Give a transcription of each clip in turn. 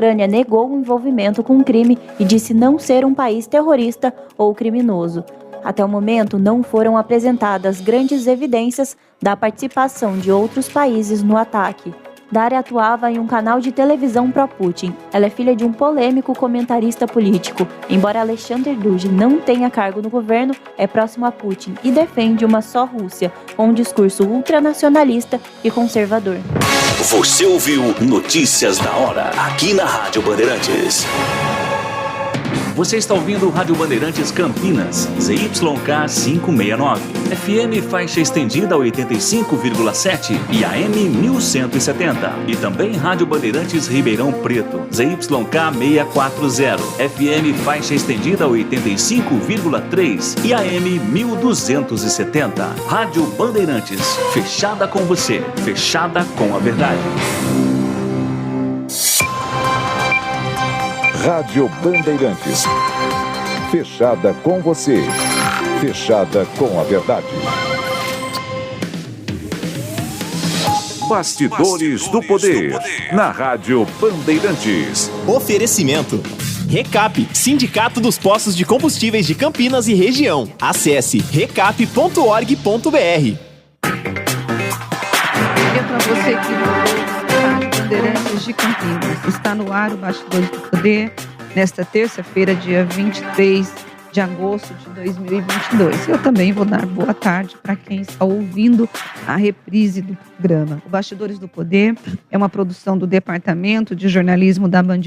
Ucrânia negou o envolvimento com o crime e disse não ser um país terrorista ou criminoso. Até o momento, não foram apresentadas grandes evidências da participação de outros países no ataque. Daria atuava em um canal de televisão pró-Putin. Ela é filha de um polêmico comentarista político. Embora Alexander Dugin não tenha cargo no governo, é próximo a Putin e defende uma só Rússia, com um discurso ultranacionalista e conservador. Você ouviu Notícias da Hora, aqui na Rádio Bandeirantes. Você está ouvindo o Rádio Bandeirantes Campinas, ZYK 569, FM faixa estendida 85,7 e AM 1170. E também Rádio Bandeirantes Ribeirão Preto, ZYK 640, FM faixa estendida 85,3 e AM 1270. Rádio Bandeirantes, fechada com você, fechada com a verdade. Rádio Bandeirantes. Fechada com você. Fechada com a verdade. Bastidores do Poder. Na Rádio Bandeirantes. Oferecimento. Recap, Sindicato dos Postos de Combustíveis de Campinas e Região. Acesse recap.org.br. Para você que Bandeirantes de Campinas. Está no ar o Bastidores do Poder, nesta terça-feira, dia 23 de agosto de 2022. Eu também vou dar boa tarde para quem está ouvindo a reprise do programa. O Bastidores do Poder é uma produção do Departamento de Jornalismo da Band+,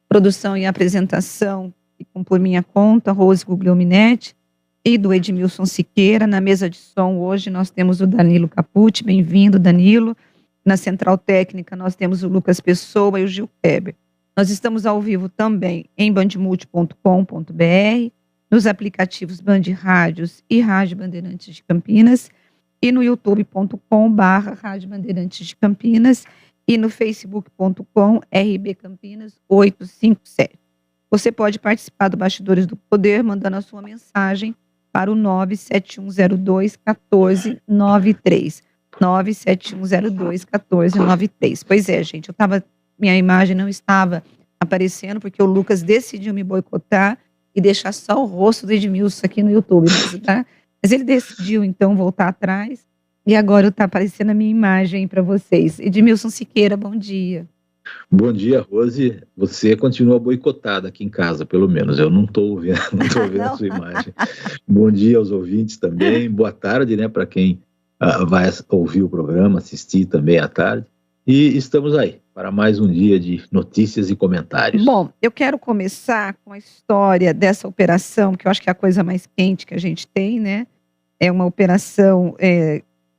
produção e apresentação, ficam por minha conta, Rose Guglielminetti, e do Edmilson Siqueira. Na mesa de som hoje nós temos o Danilo Capucci. Bem-vindo, Danilo. Na Central Técnica, nós temos o Lucas Pessoa e o Gil Weber. Nós estamos ao vivo também em bandmulti.com.br, nos aplicativos Band Rádios e Rádio Bandeirantes de Campinas, e no youtube.com/Rádio Bandeirantes de Campinas, e no facebook.com RB Campinas 857. Você pode participar do Bastidores do Poder mandando a sua mensagem para o 97102-1493. 97102-1493. Pois é, gente, minha imagem não estava aparecendo porque o Lucas decidiu me boicotar e deixar só o rosto do Edmilson aqui no YouTube, mas ele decidiu então voltar atrás e agora está aparecendo a minha imagem para vocês. Edmilson Siqueira, bom dia. Bom dia, Rose. Você continua boicotada aqui em casa, pelo menos. Eu não estou vendo, a sua imagem. Bom dia aos ouvintes também. Boa tarde, né, para quem vai ouvir o programa, assistir também à tarde. E estamos aí para mais um dia de notícias e comentários. Bom, eu quero começar com a história dessa operação, que eu acho que é a coisa mais quente que a gente tem, né? É uma operação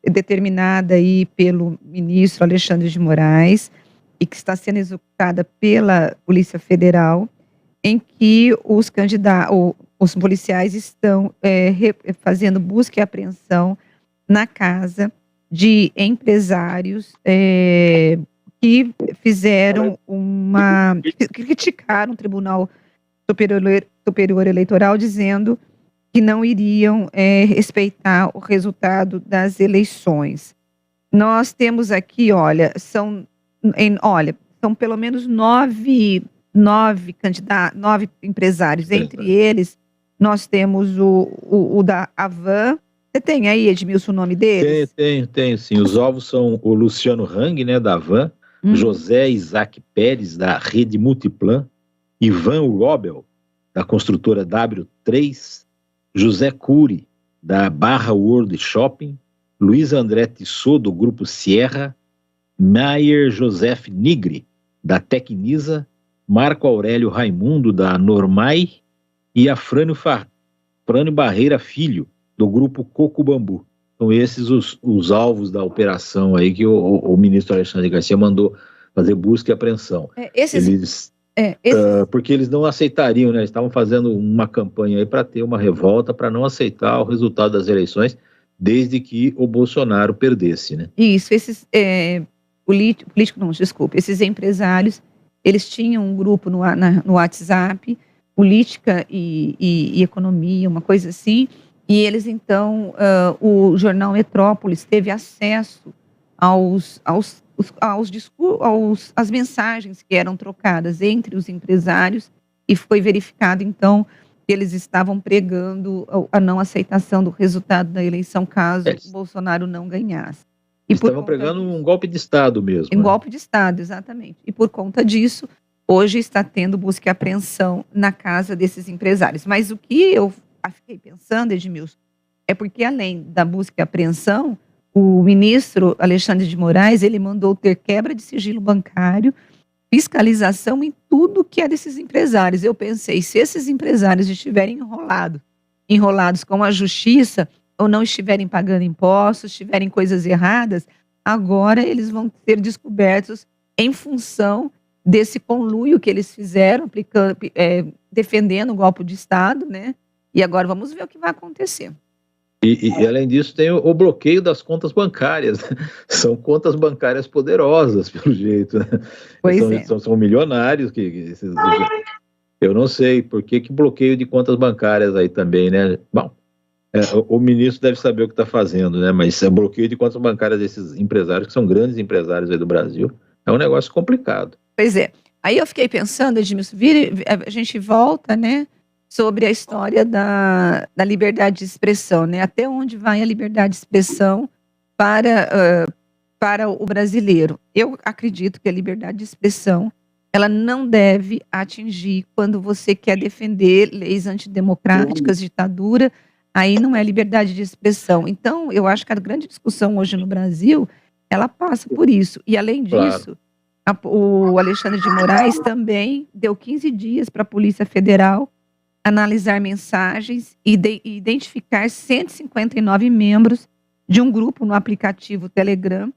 determinada aí pelo ministro Alexandre de Moraes e que está sendo executada pela Polícia Federal, em que os policiais estão fazendo busca e apreensão na casa de empresários que fizeram que criticaram o Tribunal Superior Eleitoral, dizendo que não iriam respeitar o resultado das eleições. Nós temos aqui, são pelo menos nove empresários. Entre eles, nós temos o da Avan. Você tem aí, Edmilson, o nome deles? Tenho sim. Os alvos são o Luciano Hang, né, da Van, José Isaac Pérez, da Rede Multiplan, Ivan Robel, da construtora W3, José Cury, da Barra World Shopping, Luiz André Tissot, do Grupo Sierra, Maier Joseph Nigri, da Tecnisa, Marco Aurélio Raimundo, da Normai, e a Frânio Barreira Filho, do Grupo Coco Bambu. São esses os alvos da operação aí que o ministro Alexandre Garcia mandou fazer busca e apreensão. Porque eles não aceitariam, né? Eles estavam fazendo uma campanha aí para ter uma revolta, para não aceitar o resultado das eleições, desde que o Bolsonaro perdesse, né? Isso, esses esses empresários, eles tinham um grupo no WhatsApp, política e economia, uma coisa assim. E eles, então, o jornal Metrópolis teve acesso aos as mensagens que eram trocadas entre os empresários, e foi verificado, então, que eles estavam pregando a não aceitação do resultado da eleição caso Bolsonaro não ganhasse. Estavam pregando um golpe de Estado mesmo. Um golpe de Estado, exatamente. E por conta disso, hoje está tendo busca e apreensão na casa desses empresários. Mas o que eu fiquei pensando, Edmilson, é porque além da busca e apreensão, o ministro Alexandre de Moraes, ele mandou ter quebra de sigilo bancário, fiscalização em tudo que é desses empresários. Eu pensei, se esses empresários estiverem enrolados com a justiça, ou não estiverem pagando impostos, estiverem coisas erradas, agora eles vão ser descobertos em função desse conluio que eles fizeram, defendendo o golpe de Estado, né? E agora vamos ver o que vai acontecer. E além disso, tem o bloqueio das contas bancárias. São contas bancárias poderosas, pelo jeito. Né? São milionários. Eu não sei por que bloqueio de contas bancárias aí também, né? Bom, o ministro deve saber o que está fazendo, né? Mas é bloqueio de contas bancárias desses empresários, que são grandes empresários aí do Brasil, é um negócio complicado. Pois é. Aí eu fiquei pensando, Edmilson, a gente volta, né? Sobre a história da liberdade de expressão, né? Até onde vai a liberdade de expressão para o brasileiro? Eu acredito que a liberdade de expressão ela não deve atingir quando você quer defender leis antidemocráticas, ditadura, aí não é liberdade de expressão. Então, eu acho que a grande discussão hoje no Brasil, ela passa por isso. E além disso, o Alexandre de Moraes também deu 15 dias para a Polícia Federal analisar mensagens e identificar 159 membros de um grupo no aplicativo Telegram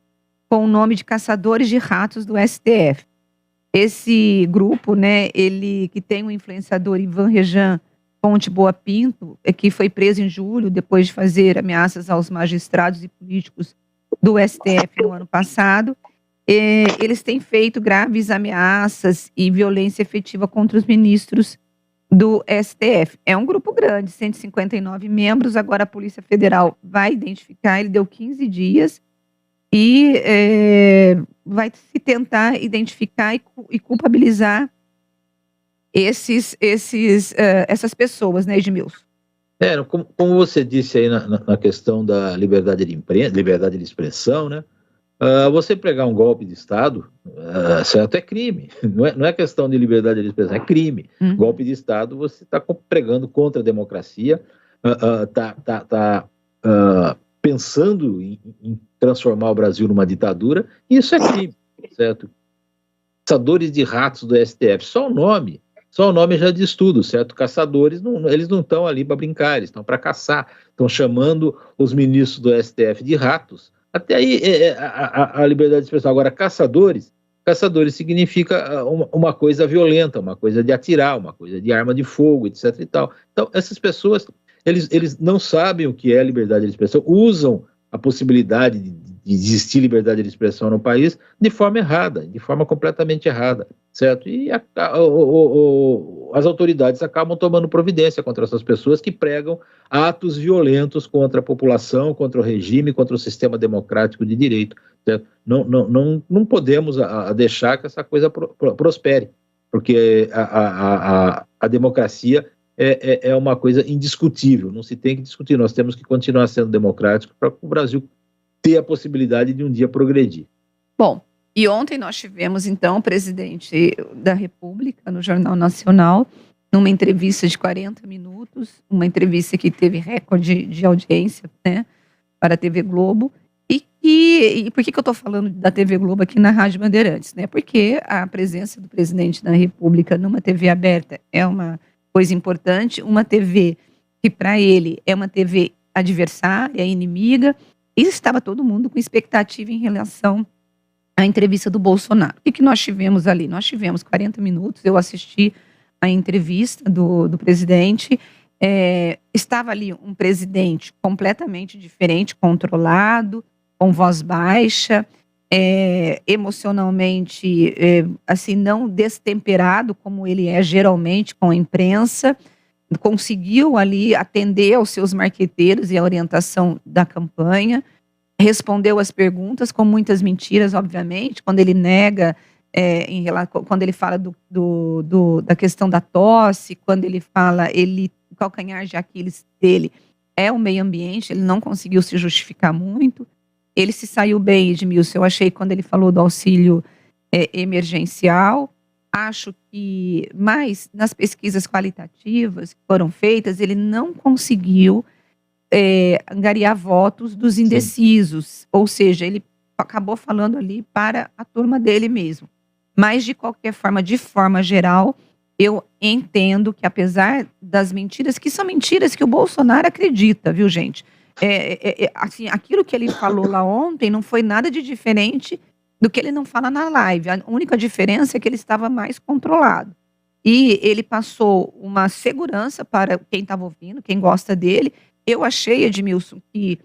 com o nome de Caçadores de Ratos do STF. Esse grupo, né, ele que tem o influenciador Ivan Rejan Ponte Boa Pinto, que foi preso em julho depois de fazer ameaças aos magistrados e políticos do STF no ano passado. Eles têm feito graves ameaças e violência efetiva contra os ministros do STF. É um grupo grande, 159 membros, agora a Polícia Federal vai identificar, ele deu 15 dias e vai se tentar identificar e culpabilizar essas pessoas, né, Edmilson? Como você disse aí na questão da liberdade de imprensa, liberdade de expressão, né? Você pregar um golpe de Estado, certo, é crime. Não é questão de liberdade de expressão, é crime. Golpe de Estado, você está pregando contra a democracia, está pensando em transformar o Brasil numa ditadura, e isso é crime, certo? Caçadores de ratos do STF, só o nome já diz tudo, certo? Caçadores, eles não estão ali para brincar, eles estão para caçar, estão chamando os ministros do STF de ratos. Até aí a liberdade de expressão. Agora, caçadores significa uma coisa violenta, uma coisa de atirar, uma coisa de arma de fogo, etc. e tal. Então, essas pessoas, eles não sabem o que é liberdade de expressão, usam a possibilidade de existir liberdade de expressão no país de forma errada, de forma completamente errada, certo? E as autoridades acabam tomando providência contra essas pessoas que pregam atos violentos contra a população, contra o regime, contra o sistema democrático de direito, certo? Não podemos deixar que essa coisa prospere, porque a democracia é uma coisa indiscutível, não se tem que discutir, nós temos que continuar sendo democráticos para o Brasil ter a possibilidade de um dia progredir. Bom, e ontem nós tivemos, então, o presidente da República no Jornal Nacional, numa entrevista de 40 minutos, uma entrevista que teve recorde de audiência, né, para a TV Globo. E por que eu estou falando da TV Globo aqui na Rádio Bandeirantes? Né? Porque a presença do presidente da República numa TV aberta é uma coisa importante, uma TV que para ele é uma TV adversária, inimiga, e estava todo mundo com expectativa em relação à entrevista do Bolsonaro. O que nós tivemos ali? Nós tivemos 40 minutos, eu assisti a entrevista do presidente, estava ali um presidente completamente diferente, controlado, com voz baixa, emocionalmente, assim, não destemperado como ele é geralmente com a imprensa, conseguiu ali atender aos seus marqueteiros e a orientação da campanha, respondeu as perguntas com muitas mentiras, obviamente, quando ele nega, quando ele fala da questão da tosse, quando ele fala, o calcanhar de Aquiles dele é o meio ambiente, ele não conseguiu se justificar muito. Ele se saiu bem, Edmilson, eu achei, quando ele falou do auxílio emergencial. Acho que, mas nas pesquisas qualitativas que foram feitas, ele não conseguiu angariar votos dos indecisos. Sim. Ou seja, ele acabou falando ali para a turma dele mesmo. Mas, de qualquer forma, de forma geral, eu entendo que, apesar das mentiras, que são mentiras que o Bolsonaro acredita, viu, gente? Assim, aquilo que ele falou lá ontem não foi nada de diferente do que ele não fala na live. A única diferença é que ele estava mais controlado. E ele passou uma segurança para quem estava ouvindo, quem gosta dele. Eu achei, Edmilson, que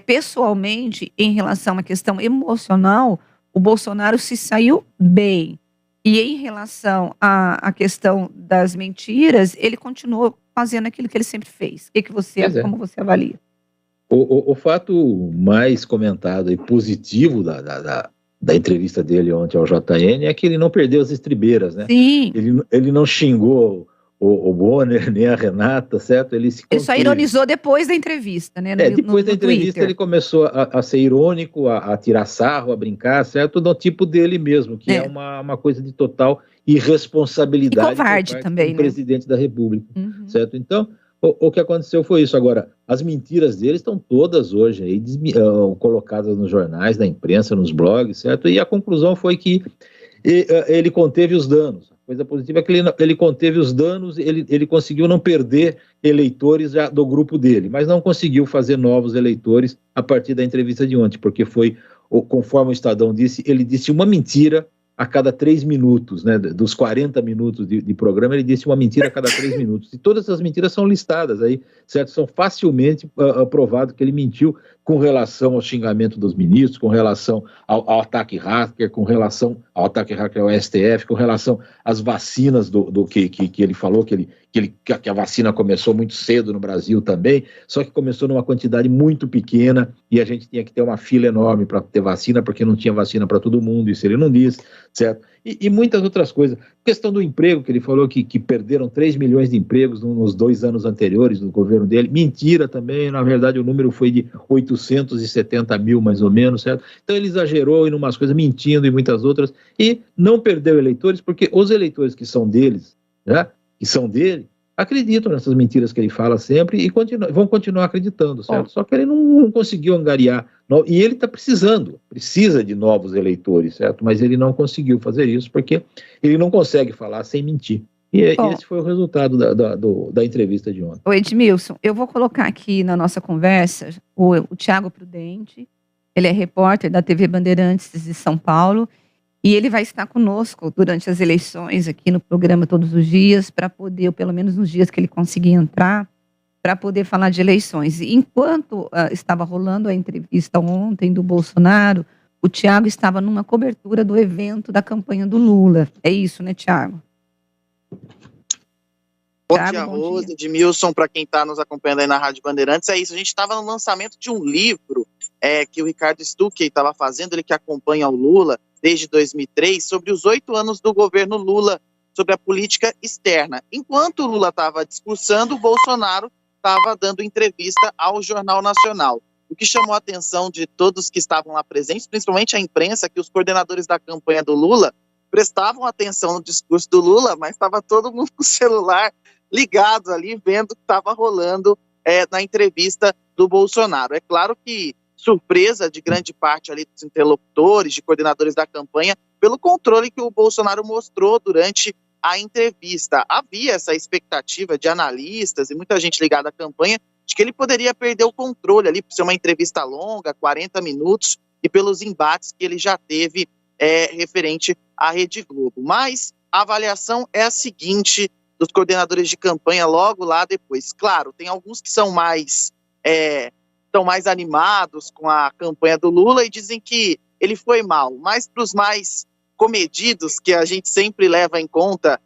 pessoalmente, em relação a uma questão emocional, o Bolsonaro se saiu bem. E em relação à questão das mentiras, ele continuou fazendo aquilo que ele sempre fez. Como você avalia? O fato mais comentado e positivo da entrevista dele ontem ao JN é que ele não perdeu as estribeiras, né? Sim. Ele não xingou o Bonner, nem a Renata, certo? Ele só ironizou depois da entrevista, né? Depois da entrevista Twitter. Ele começou a ser irônico, a tirar sarro, a brincar, certo? Do tipo dele mesmo, que é uma coisa de total irresponsabilidade. E covarde também, do presidente da República, certo? Então, o que aconteceu foi isso. Agora, as mentiras dele estão todas hoje aí colocadas nos jornais, na imprensa, nos blogs, certo? E a conclusão foi que ele conteve os danos. A coisa positiva é que ele conteve os danos, ele conseguiu não perder eleitores já do grupo dele, mas não conseguiu fazer novos eleitores a partir da entrevista de ontem, porque foi, conforme o Estadão disse, ele disse uma mentira a cada 3 minutos, né? Dos 40 minutos de programa, ele disse uma mentira a cada 3 minutos. E todas essas mentiras são listadas aí, certo? São facilmente provados que ele mentiu com relação ao xingamento dos ministros, com relação ao ataque hacker, com relação ao ataque hacker ao STF, com relação às vacinas que ele falou, que a vacina começou muito cedo no Brasil também, só que começou numa quantidade muito pequena e a gente tinha que ter uma fila enorme para ter vacina, porque não tinha vacina para todo mundo, isso ele não disse, certo? E muitas outras coisas. A questão do emprego, que ele falou que perderam 3 milhões de empregos nos 2 anos anteriores do governo dele, mentira também, na verdade o número foi de 870 mil mais ou menos, certo? Então ele exagerou em umas coisas, mentindo em muitas outras, e não perdeu eleitores, porque os eleitores que são deles, né, que são dele, acreditam nessas mentiras que ele fala sempre e vão continuar acreditando, certo? Só que ele não conseguiu angariar, e ele precisa de novos eleitores, certo? Mas ele não conseguiu fazer isso porque ele não consegue falar sem mentir. E esse foi o resultado da entrevista de ontem. Ô Edmilson, eu vou colocar aqui na nossa conversa o Tiago Prudente, ele é repórter da TV Bandeirantes de São Paulo, e ele vai estar conosco durante as eleições aqui no programa todos os dias, para poder, ou pelo menos nos dias que ele conseguir entrar, para poder falar de eleições. E enquanto estava rolando a entrevista ontem do Bolsonaro, o Tiago estava numa cobertura do evento da campanha do Lula. É isso, né, Tiago? Bom dia, Rosa, Edmilson, para quem está nos acompanhando aí na Rádio Bandeirantes. É isso, a gente estava no lançamento de um livro que o Ricardo Stuckey estava fazendo, ele que acompanha o Lula desde 2003, sobre os 8 anos do governo Lula, sobre a política externa. Enquanto o Lula estava discursando, o Bolsonaro estava dando entrevista ao Jornal Nacional. O que chamou a atenção de todos que estavam lá presentes, principalmente a imprensa, que os coordenadores da campanha do Lula prestavam atenção no discurso do Lula, mas estava todo mundo com o celular ligado ali, vendo o que estava rolando na entrevista do Bolsonaro. É claro que surpresa de grande parte ali dos interlocutores, de coordenadores da campanha, pelo controle que o Bolsonaro mostrou durante a entrevista. Havia essa expectativa de analistas e muita gente ligada à campanha de que ele poderia perder o controle ali, por ser uma entrevista longa, 40 minutos, e pelos embates que ele já teve referente à Rede Globo. Mas a avaliação é a seguinte dos coordenadores de campanha logo lá depois. Claro, tem alguns que são mais animados com a campanha do Lula e dizem que ele foi mal, mas para os mais comedidos, que a gente sempre leva em conta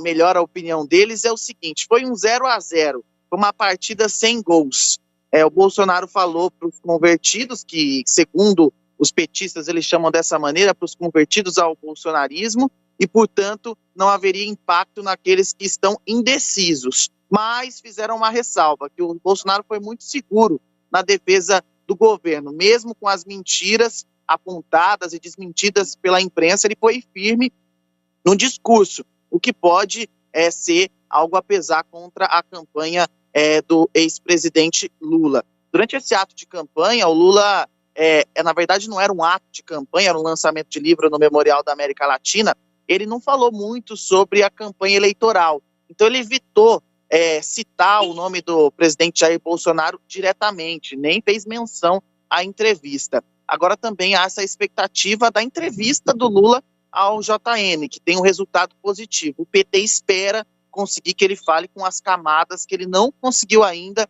melhor a opinião deles, é o seguinte: foi um 0-0, foi uma partida sem gols. O Bolsonaro falou para os convertidos, que segundo os petistas eles chamam dessa maneira, para os convertidos ao bolsonarismo, e, portanto, não haveria impacto naqueles que estão indecisos. Mas fizeram uma ressalva, que o Bolsonaro foi muito seguro na defesa do governo, mesmo com as mentiras apontadas e desmentidas pela imprensa, ele foi firme no discurso, o que pode ser algo a pesar contra a campanha do ex-presidente Lula. Durante esse ato de campanha, o Lula, na verdade, não era um ato de campanha, era um lançamento de livro no Memorial da América Latina. Ele não falou muito sobre a campanha eleitoral, então ele evitou citar o nome do presidente Jair Bolsonaro diretamente, nem fez menção à entrevista. Agora também há essa expectativa da entrevista do Lula ao JN, que tem um resultado positivo. O PT espera conseguir que ele fale com as camadas que ele não conseguiu ainda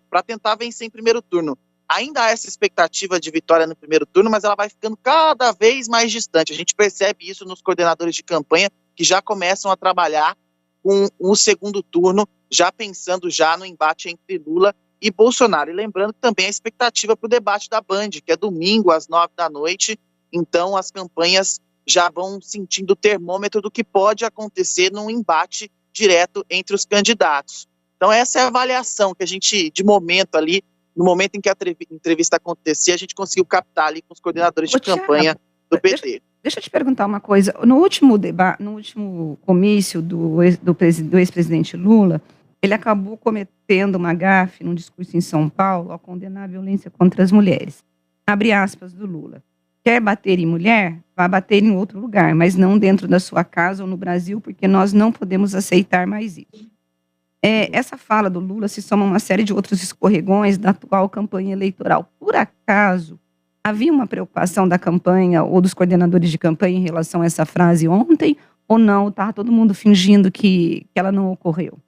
para tentar vencer em primeiro turno. Ainda há essa expectativa de vitória no primeiro turno, mas ela vai ficando cada vez mais distante. A gente percebe isso nos coordenadores de campanha, que já começam a trabalhar com o segundo turno, já pensando já no embate entre Lula e Bolsonaro. E lembrando que também a expectativa para o debate da Band, que é domingo às 9h, então as campanhas já vão sentindo o termômetro do que pode acontecer num embate direto entre os candidatos. Então essa é a avaliação que a gente, de momento ali, no momento em que a entrevista acontecer, a gente conseguiu captar ali com os coordenadores de campanha do PT. Deixa eu te perguntar uma coisa. No último comício do ex-presidente Lula, ele acabou cometendo uma gafe num discurso em São Paulo ao condenar a violência contra as mulheres. Abre aspas do Lula. Quer bater em mulher? Vá bater em outro lugar, mas não dentro da sua casa ou no Brasil, porque nós não podemos aceitar mais isso. Essa fala do Lula se soma a uma série de outros escorregões da atual campanha eleitoral. Por acaso, havia uma preocupação da campanha ou dos coordenadores de campanha em relação a essa frase ontem, ou não? Estava todo mundo fingindo que ela não ocorreu?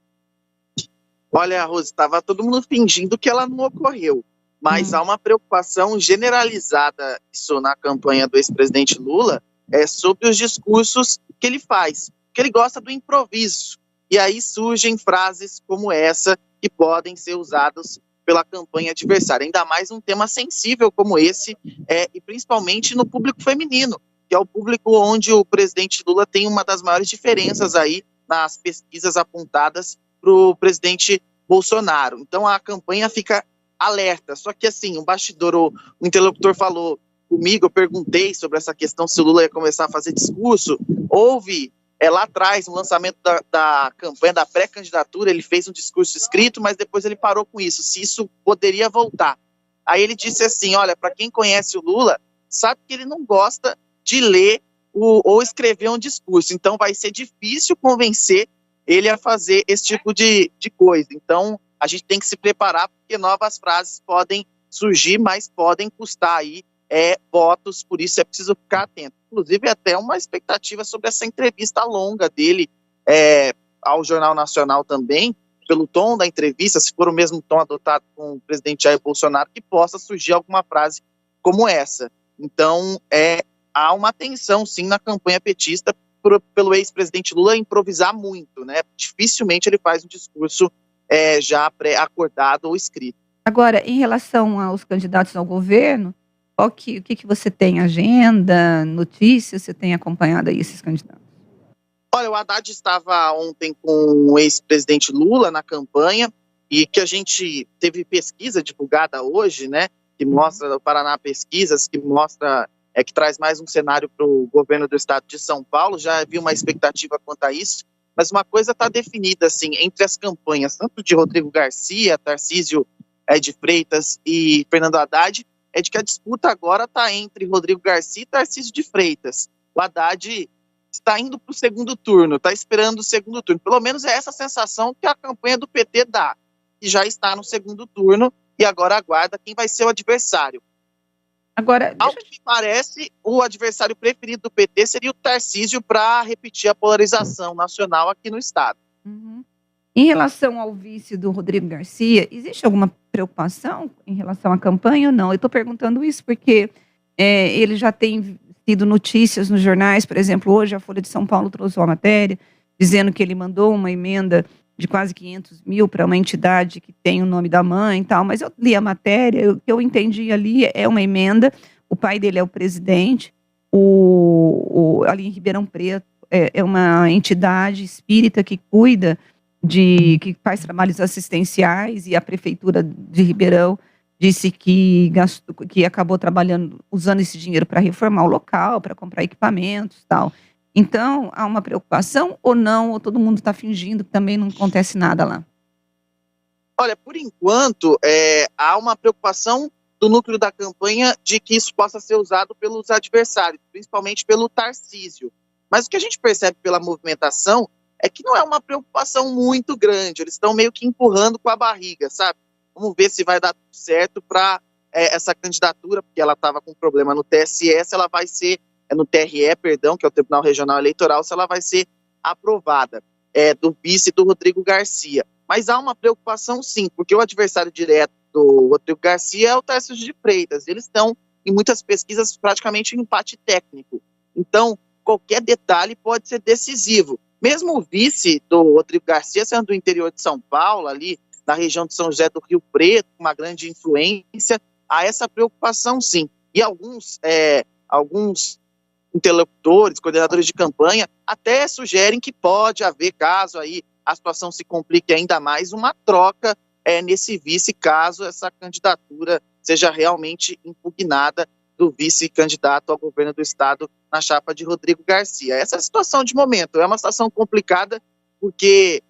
Olha, Rose, estava todo mundo fingindo que ela não ocorreu, mas há uma preocupação generalizada isso na campanha do ex-presidente Lula, sobre os discursos que ele faz, que ele gosta do improviso. E aí surgem frases como essa que podem ser usadas pela campanha adversária, ainda mais um tema sensível como esse, e principalmente no público feminino, que é o público onde o presidente Lula tem uma das maiores diferenças aí nas pesquisas apontadas para o presidente Bolsonaro. Então a campanha fica alerta, só que assim, o bastidor, o interlocutor falou comigo, eu perguntei sobre essa questão se o Lula ia começar a fazer discurso, houve lá atrás, no lançamento da campanha, da pré-candidatura, ele fez um discurso escrito, mas depois ele parou com isso, se isso poderia voltar. Aí ele disse assim, olha, para quem conhece o Lula, sabe que ele não gosta de ler ou escrever um discurso, então vai ser difícil convencer ele a fazer esse tipo de coisa. Então, a gente tem que se preparar, porque novas frases podem surgir, mas podem custar aí votos, por isso é preciso ficar atento. Inclusive, até uma expectativa sobre essa entrevista longa dele ao Jornal Nacional também, pelo tom da entrevista, se for o mesmo tom adotado com o presidente Jair Bolsonaro, que possa surgir alguma frase como essa. Então, há uma tensão, sim, na campanha petista pelo ex-presidente Lula improvisar muito, né? Dificilmente ele faz um discurso já pré-acordado ou escrito. Agora, em relação aos candidatos ao governo, o que você tem? Agenda, notícias? Você tem acompanhado aí esses candidatos? Olha, o Haddad estava ontem com o ex-presidente Lula na campanha e que a gente teve pesquisa divulgada hoje, né? Que mostra, o Paraná Pesquisas, que mostra, que traz mais um cenário para o governo do estado de São Paulo. Já havia uma expectativa quanto a isso, mas uma coisa está definida, assim, entre as campanhas, tanto de Rodrigo Garcia, Tarcísio de Freitas e Fernando Haddad, é de que a disputa agora está entre Rodrigo Garcia e Tarcísio de Freitas. O Haddad está indo para o segundo turno, está esperando o segundo turno. Pelo menos é essa sensação que a campanha do PT dá, que já está no segundo turno e agora aguarda quem vai ser o adversário. Agora, ao que me parece, o adversário preferido do PT seria o Tarcísio para repetir a polarização nacional aqui no estado. Uhum. Em relação ao vice do Rodrigo Garcia, existe alguma preocupação em relação à campanha ou não? Eu estou perguntando isso porque ele já tem tido notícias nos jornais, por exemplo, hoje a Folha de São Paulo trouxe uma matéria dizendo que ele mandou uma emenda de quase 500 mil para uma entidade que tem o nome da mãe e tal, mas eu li a matéria, o que eu entendi ali é uma emenda, o pai dele é o presidente, ali em Ribeirão Preto é uma entidade espírita que cuida que faz trabalhos assistenciais, e a prefeitura de Ribeirão disse que acabou usando esse dinheiro para reformar o local, para comprar equipamentos e tal. Então, há uma preocupação ou não? Ou todo mundo está fingindo que também não acontece nada lá? Olha, por enquanto, há uma preocupação do núcleo da campanha de que isso possa ser usado pelos adversários, principalmente pelo Tarcísio. Mas o que a gente percebe pela movimentação é que não é uma preocupação muito grande, eles estão meio que empurrando com a barriga, sabe? Vamos ver se vai dar tudo certo para essa candidatura, porque ela estava com problema no TSE, se ela vai ser, no TRE, perdão, que é o Tribunal Regional Eleitoral, se ela vai ser aprovada, do vice do Rodrigo Garcia. Mas há uma preocupação sim, porque o adversário direto do Rodrigo Garcia é o Tarcísio de Freitas, eles estão em muitas pesquisas praticamente em empate técnico, então qualquer detalhe pode ser decisivo. Mesmo o vice do Rodrigo Garcia, sendo do interior de São Paulo, ali na região de São José do Rio Preto, uma grande influência, há essa preocupação sim. E alguns interlocutores, coordenadores de campanha, até sugerem que pode haver, caso aí a situação se complique ainda mais, uma troca nesse vice, caso essa candidatura seja realmente impugnada do vice-candidato ao governo do estado na chapa de Rodrigo Garcia. Essa é a situação de momento, é uma situação complicada, porque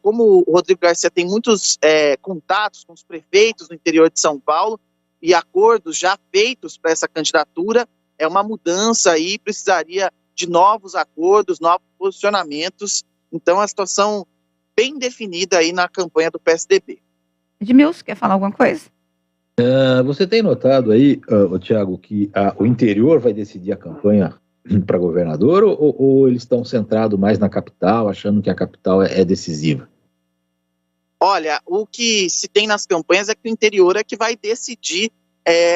como o Rodrigo Garcia tem muitos contatos com os prefeitos no interior de São Paulo e acordos já feitos para essa candidatura, é uma mudança aí, precisaria de novos acordos, novos posicionamentos, então é uma situação bem definida aí na campanha do PSDB. Edmilson, quer falar alguma coisa? Você tem notado aí, Tiago, que o interior vai decidir a campanha para governador, ou eles estão centrados mais na capital, achando que a capital é decisiva? Olha, o que se tem nas campanhas é que o interior é que vai decidir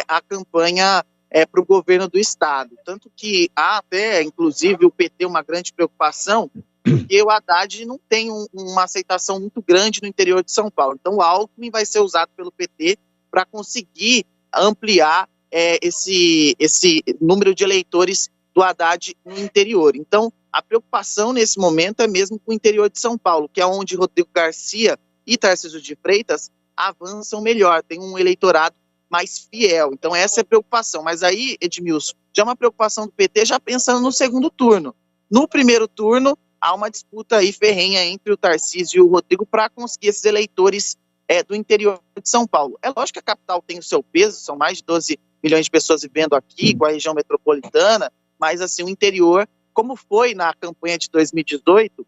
a campanha para o governo do estado. Tanto que há até, inclusive, o PT uma grande preocupação, porque o Haddad não tem uma aceitação muito grande no interior de São Paulo. Então o Alckmin vai ser usado pelo PT para conseguir ampliar esse número de eleitores do Haddad no interior. Então, a preocupação nesse momento é mesmo com o interior de São Paulo, que é onde Rodrigo Garcia e Tarcísio de Freitas avançam melhor, tem um eleitorado mais fiel. Então, essa é a preocupação. Mas aí, Edmilson, já é uma preocupação do PT, já pensando no segundo turno. No primeiro turno, há uma disputa aí ferrenha entre o Tarcísio e o Rodrigo para conseguir esses eleitores do interior de São Paulo. É lógico que a capital tem o seu peso, são mais de 12 milhões de pessoas vivendo aqui, com a região metropolitana, mas assim, o interior, como foi na campanha de 2018,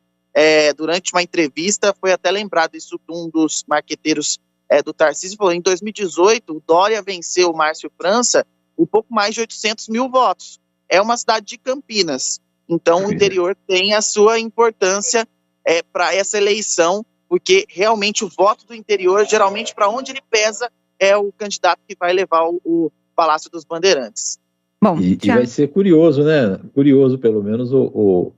durante uma entrevista, foi até lembrado isso de um dos marqueteiros do Tarcísio, falou, em 2018, o Dória venceu o Márcio França por pouco mais de 800 mil votos. É uma cidade de Campinas, então o interior tem a sua importância para essa eleição, porque realmente o voto do interior, geralmente para onde ele pesa, é o candidato que vai levar o Palácio dos Bandeirantes. Bom, e vai ser curioso, né? Curioso, pelo menos, o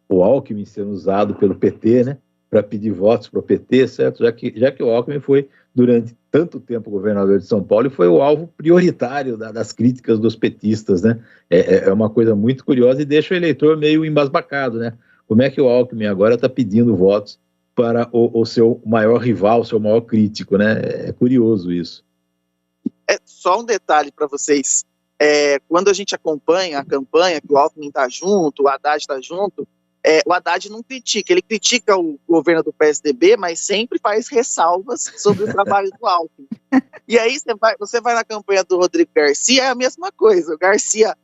Alckmin sendo usado pelo PT, né? Para pedir votos para o PT, certo? Já que o Alckmin foi, durante tanto tempo, governador de São Paulo e foi o alvo prioritário das críticas dos petistas, né? É uma coisa muito curiosa e deixa o eleitor meio embasbacado, né? Como é que o Alckmin agora está pedindo votos para o seu maior rival, o seu maior crítico, né? É curioso isso. Só um detalhe para vocês. Quando a gente acompanha a campanha, que o Alckmin está junto, o Haddad está junto, o Haddad não critica, ele critica o governo do PSDB, mas sempre faz ressalvas sobre o trabalho do Alckmin. E aí você vai na campanha do Rodrigo Garcia, é a mesma coisa, o Garcia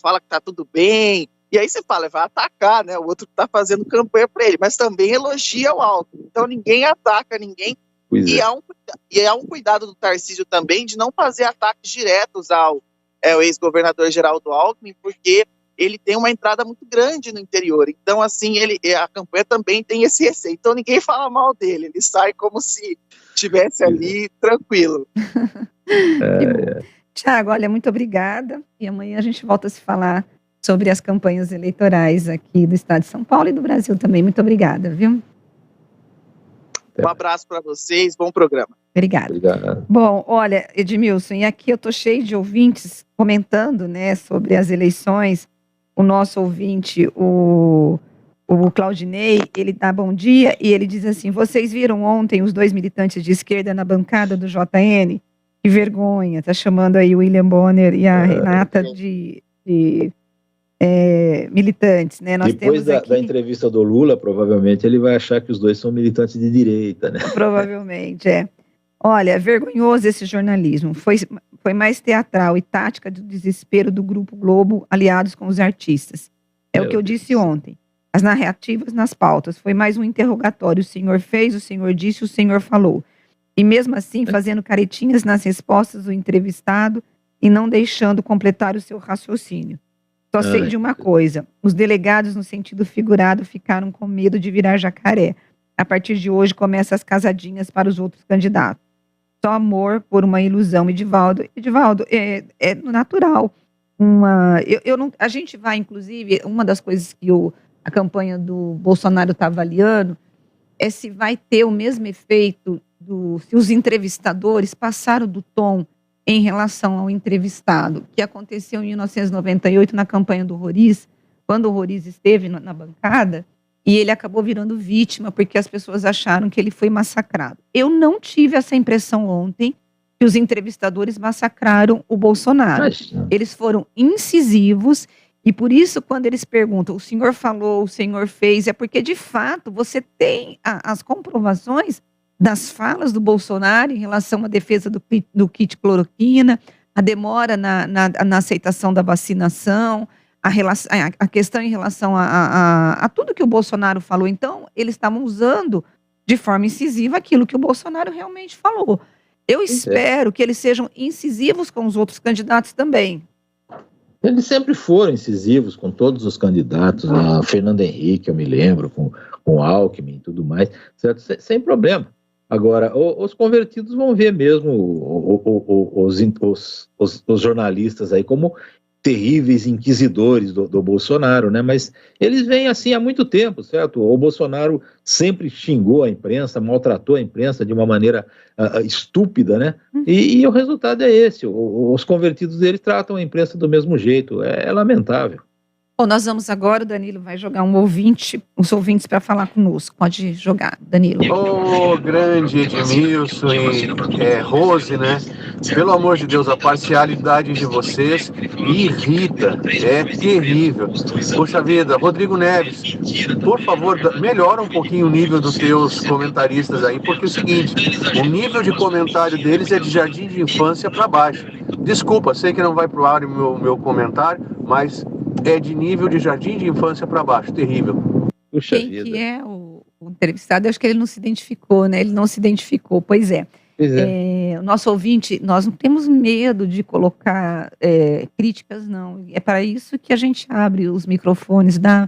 fala que está tudo bem, e aí você fala, vai atacar, né, o outro que está fazendo campanha para ele, mas também elogia o Alckmin, então ninguém ataca ninguém, e há um cuidado do Tarcísio também de não fazer ataques diretos ao ex-governador Geraldo Alckmin, porque ele tem uma entrada muito grande no interior, então assim, a campanha também tem esse receio, então ninguém fala mal dele, ele sai como se estivesse ali tranquilo. Tiago, olha, muito obrigada, e amanhã a gente volta a se falar sobre as campanhas eleitorais aqui do estado de São Paulo e do Brasil também. Muito obrigada, viu? Um abraço para vocês, bom programa. Obrigada. Obrigado. Bom, olha, Edmilson, e aqui eu estou cheio de ouvintes comentando, né, sobre as eleições. O nosso ouvinte, o Claudinei, ele dá bom dia e ele diz assim: vocês viram ontem os 2 militantes de esquerda na bancada do JN? Que vergonha, tá chamando aí o William Bonner e a Renata de militantes, né? Nós Depois temos aqui... da entrevista do Lula, provavelmente ele vai achar que os dois são militantes de direita, né? Provavelmente, é. Olha, vergonhoso esse jornalismo. Foi mais teatral e tática do desespero do Grupo Globo, aliados com os artistas. É o que eu disse ontem. As narrativas nas pautas. Foi mais um interrogatório. O senhor fez, o senhor disse, o senhor falou. E mesmo assim, fazendo caretinhas nas respostas do entrevistado e não deixando completar o seu raciocínio. Só sei de uma coisa: os delegados, no sentido figurado, ficaram com medo de virar jacaré. A partir de hoje, começam as casadinhas para os outros candidatos. Só amor por uma ilusão. Edivaldo, é natural. A gente vai, inclusive, uma das coisas que a campanha do Bolsonaro está avaliando é se vai ter o mesmo efeito se os entrevistadores passaram do tom em relação ao entrevistado, que aconteceu em 1998 na campanha do Roriz, quando o Roriz esteve na bancada, e ele acabou virando vítima porque as pessoas acharam que ele foi massacrado. Eu não tive essa impressão ontem que os entrevistadores massacraram o Bolsonaro. Eles foram incisivos e por isso quando eles perguntam, o senhor falou, o senhor fez, é porque de fato você tem as comprovações das falas do Bolsonaro em relação à defesa do kit cloroquina, a demora na aceitação da vacinação, a questão em relação a tudo que o Bolsonaro falou. Então, eles estavam usando de forma incisiva aquilo que o Bolsonaro realmente falou. Eu espero que eles sejam incisivos com os outros candidatos também. Eles sempre foram incisivos com todos os candidatos, a Fernando Henrique, eu me lembro, com o Alckmin e tudo mais, certo? Sem problema. Agora, os convertidos vão ver mesmo os jornalistas aí como terríveis inquisidores do Bolsonaro, né? Mas eles vêm assim há muito tempo, certo? O Bolsonaro sempre xingou a imprensa, maltratou a imprensa de uma maneira estúpida, né? E o resultado é esse. Os convertidos deles tratam a imprensa do mesmo jeito. É lamentável. Bom, nós vamos agora, o Danilo vai jogar os ouvintes para falar conosco. Pode jogar, Danilo. Ô, grande Edmilson e Rose, né? Pelo amor de Deus, a parcialidade de vocês me irrita, é terrível. Poxa vida, Rodrigo Neves, por favor, melhora um pouquinho o nível dos teus comentaristas aí, porque é o seguinte, o nível de comentário deles é de jardim de infância para baixo. Desculpa, sei que não vai pro ar o meu comentário, mas é de nível de jardim de infância para baixo, terrível. Puxa Quem vida. que é o entrevistado? Eu acho que ele não se identificou, né? Ele não se identificou, pois é. O nosso ouvinte, nós não temos medo de colocar críticas, não. É para isso que a gente abre os microfones da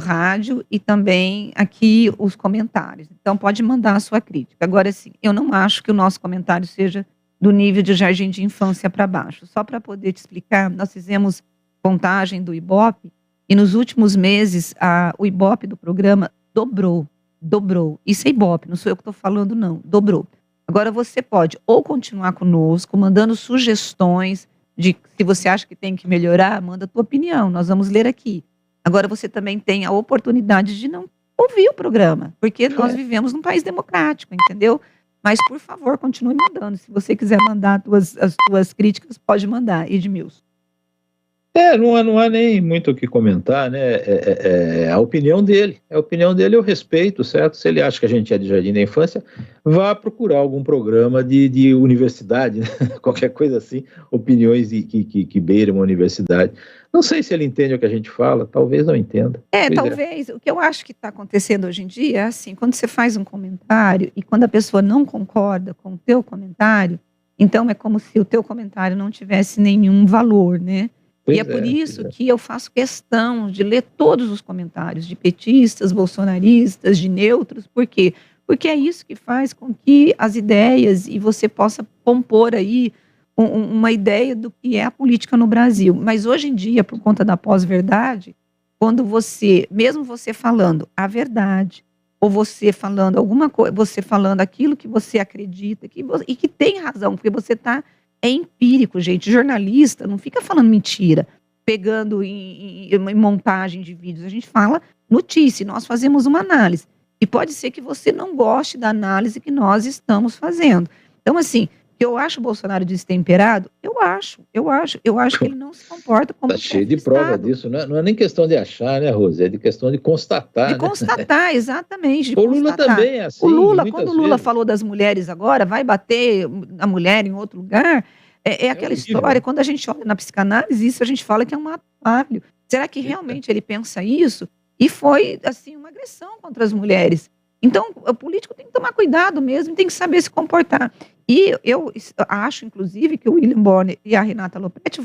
rádio e também aqui os comentários. Então, pode mandar a sua crítica. Agora, sim, eu não acho que o nosso comentário seja do nível de jardim de infância para baixo. Só para poder te explicar, nós fizemos contagem do Ibope e nos últimos meses o Ibope do programa dobrou. Isso é Ibope, não sou eu que estou falando, não. Dobrou. Agora você pode ou continuar conosco, mandando sugestões de se você acha que tem que melhorar, manda a tua opinião, nós vamos ler aqui. Agora você também tem a oportunidade de não ouvir o programa, porque nós vivemos num país democrático, entendeu? Mas, por favor, continue mandando. Se você quiser mandar as tuas críticas, pode mandar, Edmilson. Não há nem muito o que comentar, né? A opinião dele. A opinião dele eu respeito, certo? Se ele acha que a gente é de jardim da infância, vá procurar algum programa de universidade, né? Qualquer coisa assim, opiniões que beiram a universidade. Não sei se ele entende o que a gente fala, talvez não entenda. Talvez. O que eu acho que está acontecendo hoje em dia é assim, quando você faz um comentário e quando a pessoa não concorda com o teu comentário, então é como se o teu comentário não tivesse nenhum valor, né? E é por isso que eu faço questão de ler todos os comentários de petistas, bolsonaristas, de neutros. Por quê? Porque é isso que faz com que as ideias e você possa compor aí uma ideia do que é a política no Brasil. Mas hoje em dia, por conta da pós-verdade, quando mesmo você falando a verdade, ou você falando alguma coisa, você falando aquilo que você acredita e que tem razão, porque você é empírico, gente. Jornalista não fica falando mentira, pegando em montagem de vídeos. A gente fala notícia, nós fazemos uma análise. E pode ser que você não goste da análise que nós estamos fazendo. Então, assim, eu acho o Bolsonaro destemperado? Eu acho que ele não se comporta como Está cheio de prova disso, não é nem questão de achar, né, Rose? É de questão de constatar. De constatar, exatamente. O Lula também é assim. O Lula, quando o Lula falou das mulheres agora, vai bater a mulher em outro lugar, é aquela história, quando a gente olha na psicanálise, isso a gente fala que é um ato falho. Será que realmente ele pensa isso? E foi, assim, uma agressão contra as mulheres. Então, o político tem que tomar cuidado mesmo, tem que saber se comportar. E eu acho, inclusive, que o William Bonner e a Renata Lopretti,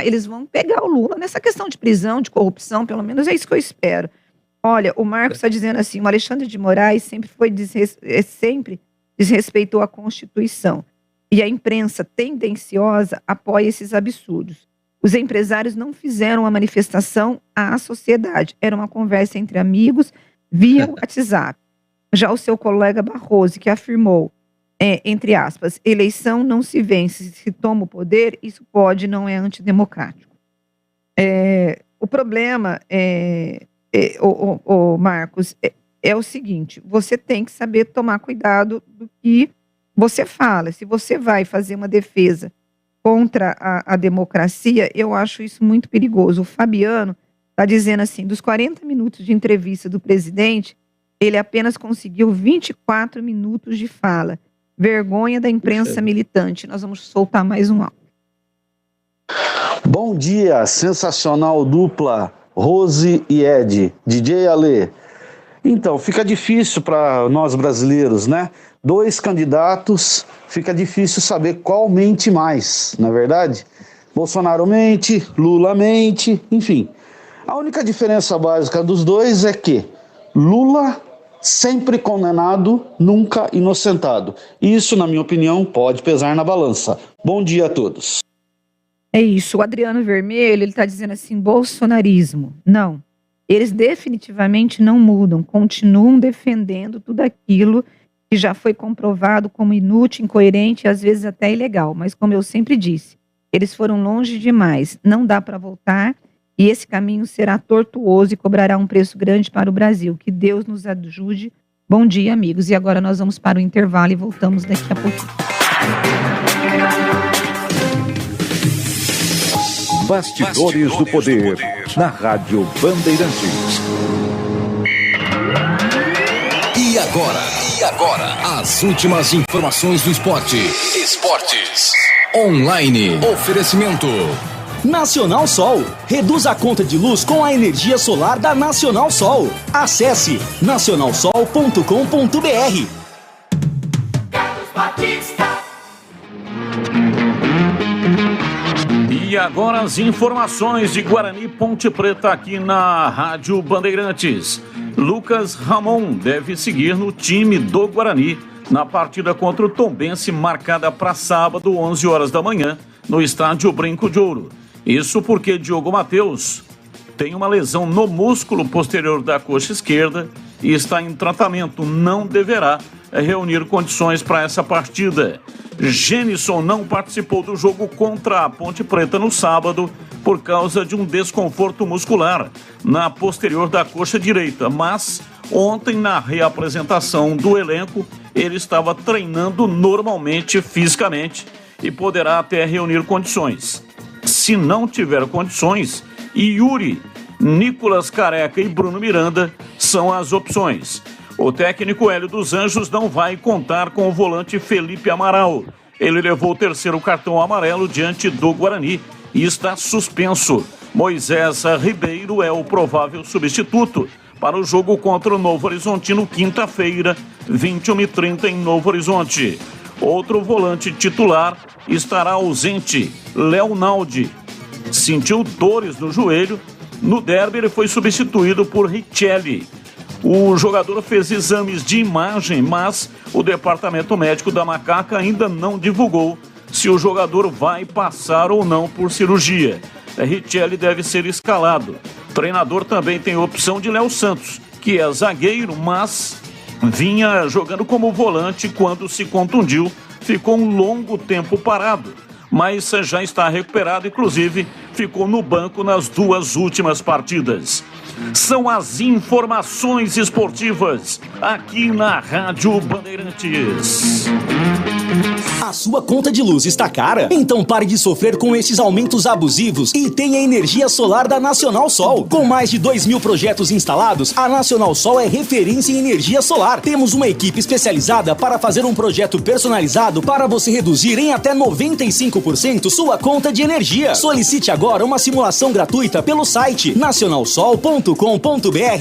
eles vão pegar o Lula nessa questão de prisão, de corrupção, pelo menos é isso que eu espero. Olha, o Marcos está dizendo assim, o Alexandre de Moraes sempre desrespeitou a Constituição. E a imprensa tendenciosa apoia esses absurdos. Os empresários não fizeram uma manifestação à sociedade. Era uma conversa entre amigos via WhatsApp. Já o seu colega Barroso, que afirmou, entre aspas, eleição não se vence, se toma o poder, isso não é antidemocrático. O problema, Marcos, é o seguinte, você tem que saber tomar cuidado do que você fala. Se você vai fazer uma defesa contra a democracia, eu acho isso muito perigoso. O Fabiano está dizendo assim, dos 40 minutos de entrevista do presidente, ele apenas conseguiu 24 minutos de fala. Vergonha da imprensa militante. Nós vamos soltar mais um áudio. Bom dia, sensacional dupla Rose e Ed, DJ Ale. Então, fica difícil para nós brasileiros, né? 2 candidatos, fica difícil saber qual mente mais, não é verdade? Bolsonaro mente, Lula mente, enfim. A única diferença básica dos dois é que Lula sempre condenado, nunca inocentado. Isso, na minha opinião, pode pesar na balança. Bom dia a todos. É isso, o Adriano Vermelho, ele está dizendo assim, bolsonarismo. Não, eles definitivamente não mudam, continuam defendendo tudo aquilo que já foi comprovado como inútil, incoerente e às vezes até ilegal. Mas como eu sempre disse, eles foram longe demais, não dá para voltar e esse caminho será tortuoso e cobrará um preço grande para o Brasil. Que Deus nos ajude. Bom dia, amigos. E agora nós vamos para o intervalo e voltamos daqui a pouquinho. Bastidores do Poder, na Rádio Bandeirantes. E agora, as últimas informações do esporte. Esportes Online. Oferecimento Nacional Sol. Reduz a conta de luz com a energia solar da Nacional Sol. Acesse nacionalsol.com.br. Carlos Batista. E agora as informações de Guarani Ponte Preta aqui na Rádio Bandeirantes. Lucas Ramon deve seguir no time do Guarani na partida contra o Tombense, marcada para sábado, 11 horas da manhã, no estádio Brinco de Ouro. Isso porque Diogo Matheus tem uma lesão no músculo posterior da coxa esquerda e está em tratamento. Não deverá reunir condições para essa partida. Genison não participou do jogo contra a Ponte Preta no sábado por causa de um desconforto muscular na posterior da coxa direita, mas ontem, na reapresentação do elenco, ele estava treinando normalmente, fisicamente, e poderá até reunir condições. Se não tiver condições, Yuri, Nicolas Careca e Bruno Miranda são as opções. O técnico Hélio dos Anjos não vai contar com o volante Felipe Amaral. Ele levou o 3º cartão amarelo diante do Guarani e está suspenso. Moisés Ribeiro é o provável substituto para o jogo contra o Novo Horizontino, quinta-feira, 21h30 em Novo Horizonte. Outro volante titular estará ausente, Leonaldi. Sentiu dores no joelho. No derby ele foi substituído por Richelli. O jogador fez exames de imagem, mas o departamento médico da Macaca ainda não divulgou se o jogador vai passar ou não por cirurgia. Richelli deve ser escalado. O treinador também tem a opção de Léo Santos, que é zagueiro, mas vinha jogando como volante quando se contundiu, ficou um longo tempo parado, mas já está recuperado, inclusive ficou no banco nas 2 últimas partidas. São as informações esportivas aqui na Rádio Bandeirantes. A sua conta de luz está cara? Então pare de sofrer com esses aumentos abusivos e tenha energia solar da Nacional Sol. Com mais de 2.000 projetos instalados, a Nacional Sol é referência em energia solar. Temos uma equipe especializada para fazer um projeto personalizado para você reduzir em até 95% sua conta de energia. Solicite agora uma simulação gratuita pelo site nacionalsol.com.br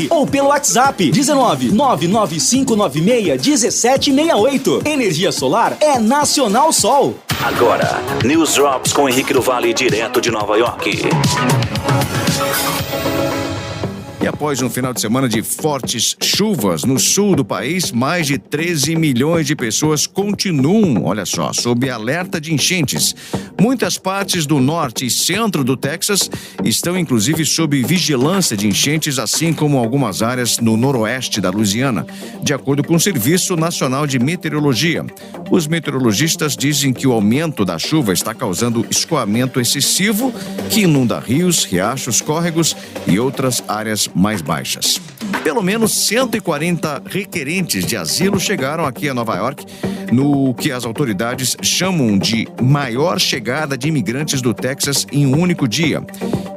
ou pelo WhatsApp 19 99596 1768. Energia solar é Nacional Sol. Agora, News Drops com Henrique do Vale, direto de Nova York. E após um final de semana de fortes chuvas no sul do país, mais de 13 milhões de pessoas continuam, olha só, sob alerta de enchentes. Muitas partes do norte e centro do Texas estão inclusive sob vigilância de enchentes, assim como algumas áreas no noroeste da Louisiana, de acordo com o Serviço Nacional de Meteorologia. Os meteorologistas dizem que o aumento da chuva está causando escoamento excessivo, que inunda rios, riachos, córregos e outras áreas mais baixas. Pelo menos 140 requerentes de asilo chegaram aqui a Nova York, no que as autoridades chamam de maior chegada de imigrantes do Texas em um único dia.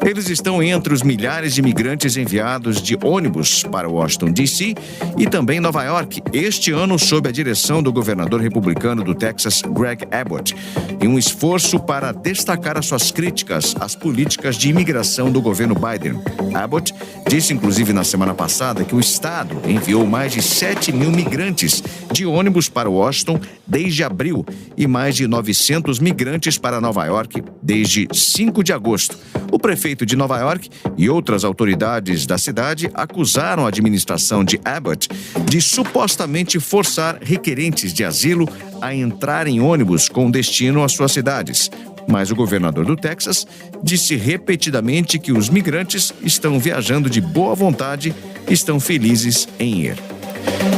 Eles estão entre os milhares de imigrantes enviados de ônibus para Washington, D.C. e também Nova York, este ano sob a direção do governador republicano do Texas, Greg Abbott, em um esforço para destacar as suas críticas às políticas de imigração do governo Biden. Abbott disse, inclusive, na semana passada, que o estado enviou mais de 7 mil migrantes de ônibus para Washington desde abril e mais de 900 migrantes para Nova York desde 5 de agosto. O prefeito de Nova York e outras autoridades da cidade acusaram a administração de Abbott de supostamente forçar requerentes de asilo a entrar em ônibus com destino às suas cidades. Mas o governador do Texas disse repetidamente que os migrantes estão viajando de boa vontade e estão felizes em ir.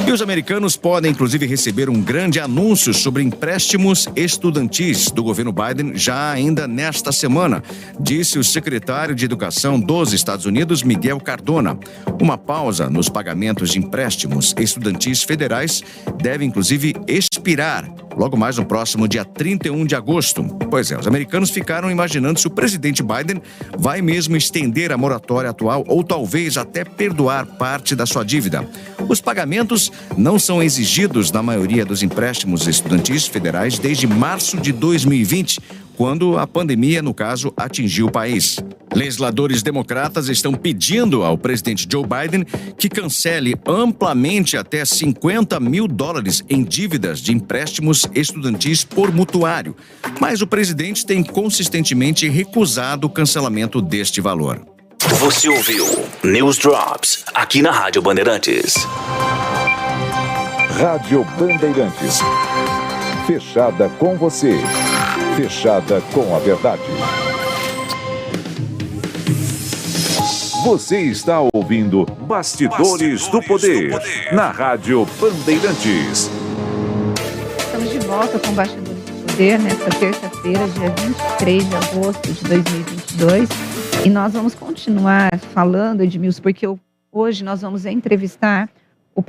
E os americanos podem, inclusive, receber um grande anúncio sobre empréstimos estudantis do governo Biden já ainda nesta semana, disse o secretário de Educação dos Estados Unidos, Miguel Cardona. Uma pausa nos pagamentos de empréstimos estudantis federais deve, inclusive, expirar logo mais no próximo dia 31 de agosto. Pois é, os americanos ficaram imaginando se o presidente Biden vai mesmo estender a moratória atual ou talvez até perdoar parte da sua dívida. Os pagamentos não são exigidos na maioria dos empréstimos estudantis federais desde março de 2020, quando a pandemia, no caso, atingiu o país. Legisladores democratas estão pedindo ao presidente Joe Biden que cancele amplamente até $50 mil em dívidas de empréstimos estudantis por mutuário. Mas o presidente tem consistentemente recusado o cancelamento deste valor. Você ouviu News Drops aqui na Rádio Bandeirantes. Rádio Bandeirantes. Fechada com você. Fechada com a verdade. Você está ouvindo Bastidores do Poder na Rádio Bandeirantes. Estamos de volta com Bastidores do Poder nesta terça-feira, dia 23 de agosto de 2022. E nós vamos continuar falando, Edmilson, porque hoje nós vamos entrevistar o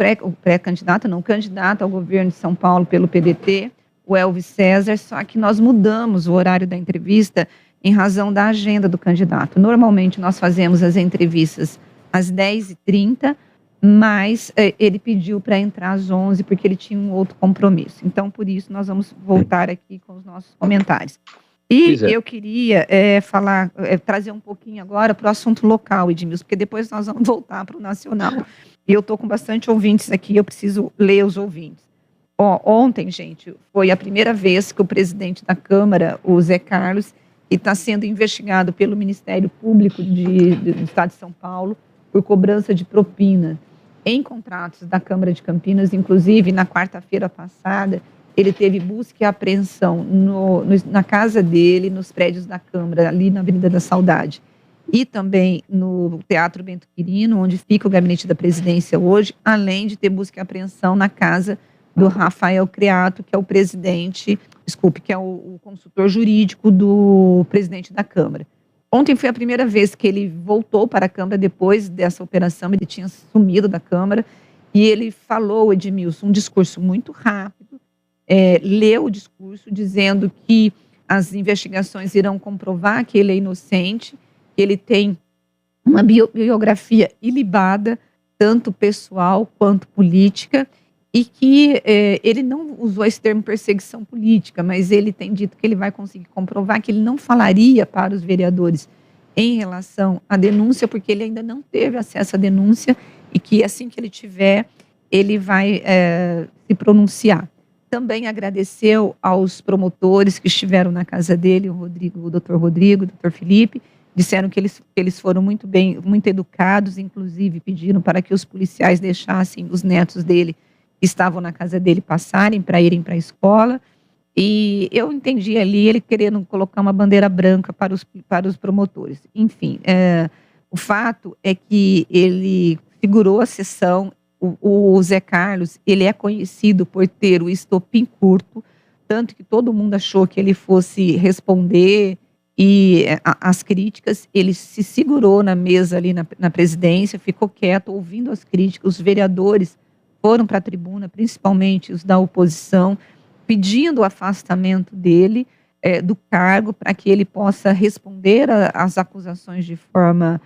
candidato ao governo de São Paulo pelo PDT, o Elvis César, só que nós mudamos o horário da entrevista em razão da agenda do candidato. Normalmente nós fazemos as entrevistas às 10h30, mas ele pediu para entrar às 11h porque ele tinha um outro compromisso. Então, por isso, nós vamos voltar aqui com os nossos comentários. E eu queria trazer um pouquinho agora para o assunto local, Edmilson, porque depois nós vamos voltar para o nacional. E eu estou com bastante ouvintes aqui, eu preciso ler os ouvintes. Ontem, gente, foi a primeira vez que o presidente da Câmara, o Zé Carlos, está sendo investigado pelo Ministério Público do Estado de São Paulo por cobrança de propina em contratos da Câmara de Campinas. Inclusive, na quarta-feira passada, ele teve busca e apreensão na casa dele, nos prédios da Câmara, ali na Avenida da Saudade. e também no Teatro Bento Quirino, onde fica o gabinete da presidência hoje, além de ter busca e apreensão na casa do Rafael Creato, que é o que é o consultor jurídico do presidente da Câmara. Ontem foi a primeira vez que ele voltou para a Câmara depois dessa operação, ele tinha sumido da Câmara, e ele falou, Edmilson, um discurso muito rápido, leu o discurso dizendo que as investigações irão comprovar que ele é inocente, que ele tem uma biografia ilibada, tanto pessoal quanto política, e que ele não usou esse termo perseguição política, mas ele tem dito que ele vai conseguir comprovar que ele não falaria para os vereadores em relação à denúncia, porque ele ainda não teve acesso à denúncia e que assim que ele tiver, ele vai se pronunciar. Também agradeceu aos promotores que estiveram na casa dele, o doutor Rodrigo, o doutor Felipe, disseram que eles foram muito bem, muito educados, inclusive pediram para que os policiais deixassem os netos dele que estavam na casa dele passarem para irem para a escola, e eu entendi ali ele querendo colocar uma bandeira branca para os promotores. Enfim, o fato é que ele segurou a sessão. O Zé Carlos, ele é conhecido por ter o estopim curto, tanto que todo mundo achou que ele fosse responder e as críticas, ele se segurou na mesa ali na presidência, ficou quieto, ouvindo as críticas, os vereadores foram para a tribuna, principalmente os da oposição, pedindo o afastamento dele do cargo para que ele possa responder às acusações de forma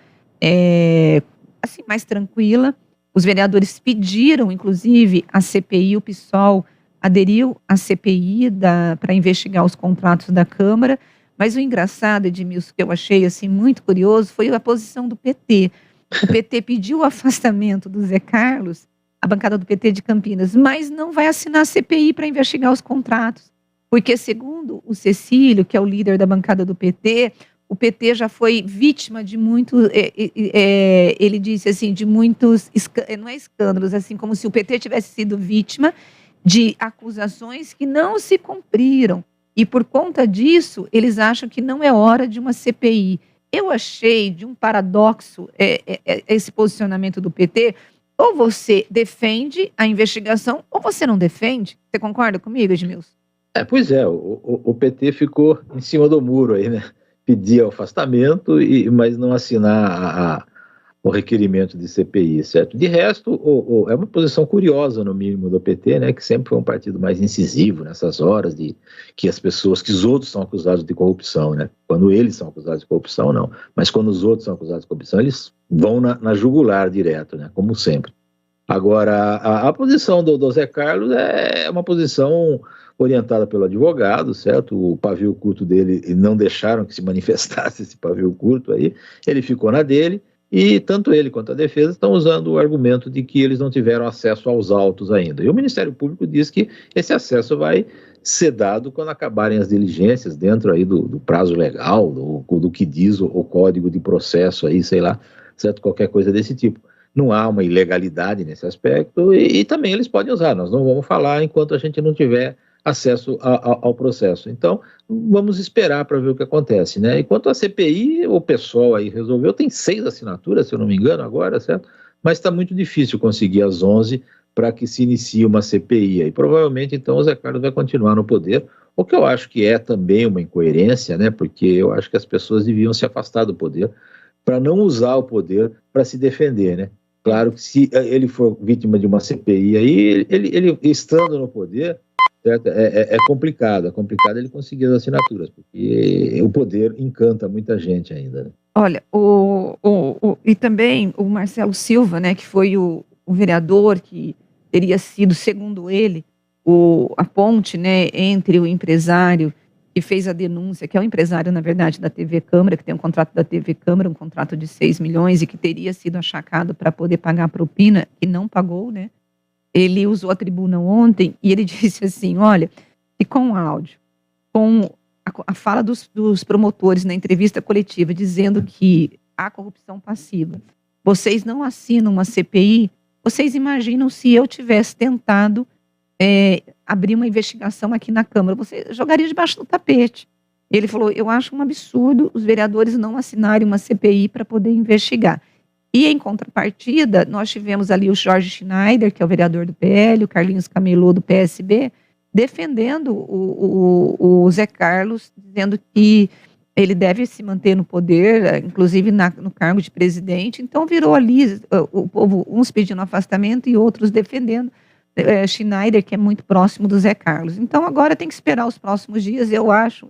assim, mais tranquila. Os vereadores pediram, inclusive, a CPI, o PSOL aderiu à CPI para investigar os contratos da Câmara, mas o engraçado, Edmilson, que eu achei assim, muito curioso, foi a posição do PT. O PT pediu o afastamento do Zé Carlos, a bancada do PT de Campinas, mas não vai assinar a CPI para investigar os contratos, porque segundo o Cecílio, que é o líder da bancada do PT, o PT já foi vítima de muitos, ele disse assim, de muitos, não é escândalos, assim como se o PT tivesse sido vítima de acusações que não se cumpriram, e por conta disso, eles acham que não é hora de uma CPI. Eu achei de um paradoxo esse posicionamento do PT. Ou você defende a investigação, ou você não defende. Você concorda comigo, Edmilson? Pois é, o PT ficou em cima do muro aí, né? Pedir o afastamento, mas não assinar o requerimento de CPI, certo? De resto, é uma posição curiosa, no mínimo, do PT, né? Que sempre foi um partido mais incisivo nessas horas de que os outros são acusados de corrupção, né? Quando eles são acusados de corrupção, não. Mas quando os outros são acusados de corrupção, eles vão na jugular direto, né? Como sempre. Agora, a posição do Zé Carlos é uma posição orientada pelo advogado, certo? O pavio curto dele, não deixaram que se manifestasse esse pavio curto aí, ele ficou na dele, e tanto ele quanto a defesa estão usando o argumento de que eles não tiveram acesso aos autos ainda. E o Ministério Público diz que esse acesso vai ser dado quando acabarem as diligências dentro aí do prazo legal, do que diz o Código de Processo aí, sei lá, certo? Qualquer coisa desse tipo. Não há uma ilegalidade nesse aspecto e também eles podem usar. Nós não vamos falar enquanto a gente não tiver acesso ao processo. Então, vamos esperar para ver o que acontece, né? E quanto à CPI, o pessoal aí resolveu, tem 6 assinaturas, se eu não me engano, agora, certo? Mas está muito difícil conseguir as 11 para que se inicie uma CPI. E provavelmente, então, o Zé Carlos vai continuar no poder, o que eu acho que é também uma incoerência, né? Porque eu acho que as pessoas deviam se afastar do poder para não usar o poder para se defender, né? Claro que se ele for vítima de uma CPI aí, ele estando no poder, certo? É complicado ele conseguir as assinaturas, porque o poder encanta muita gente ainda, né? Olha, e também o Marcelo Silva, né, que foi o vereador que teria sido, segundo ele, a ponte, né, entre o empresário que fez a denúncia, que é o empresário, na verdade, da TV Câmara, que tem um contrato da TV Câmara, um contrato de 6 milhões e que teria sido achacado para poder pagar a propina, e não pagou, né? Ele usou a tribuna ontem e ele disse assim, olha, e com o áudio, com a fala dos promotores na entrevista coletiva, dizendo que há corrupção passiva, vocês não assinam uma CPI, vocês imaginam se eu tivesse tentado abrir uma investigação aqui na Câmara, você jogaria debaixo do tapete. Ele falou, eu acho um absurdo os vereadores não assinarem uma CPI para poder investigar. E em contrapartida, nós tivemos ali o Jorge Schneider, que é o vereador do PL, o Carlinhos Camelô do PSB, defendendo o Zé Carlos, dizendo que ele deve se manter no poder, inclusive no cargo de presidente. Então virou ali o povo, uns pedindo afastamento e outros defendendo Schneider, que é muito próximo do Zé Carlos. Então agora tem que esperar os próximos dias. Eu acho,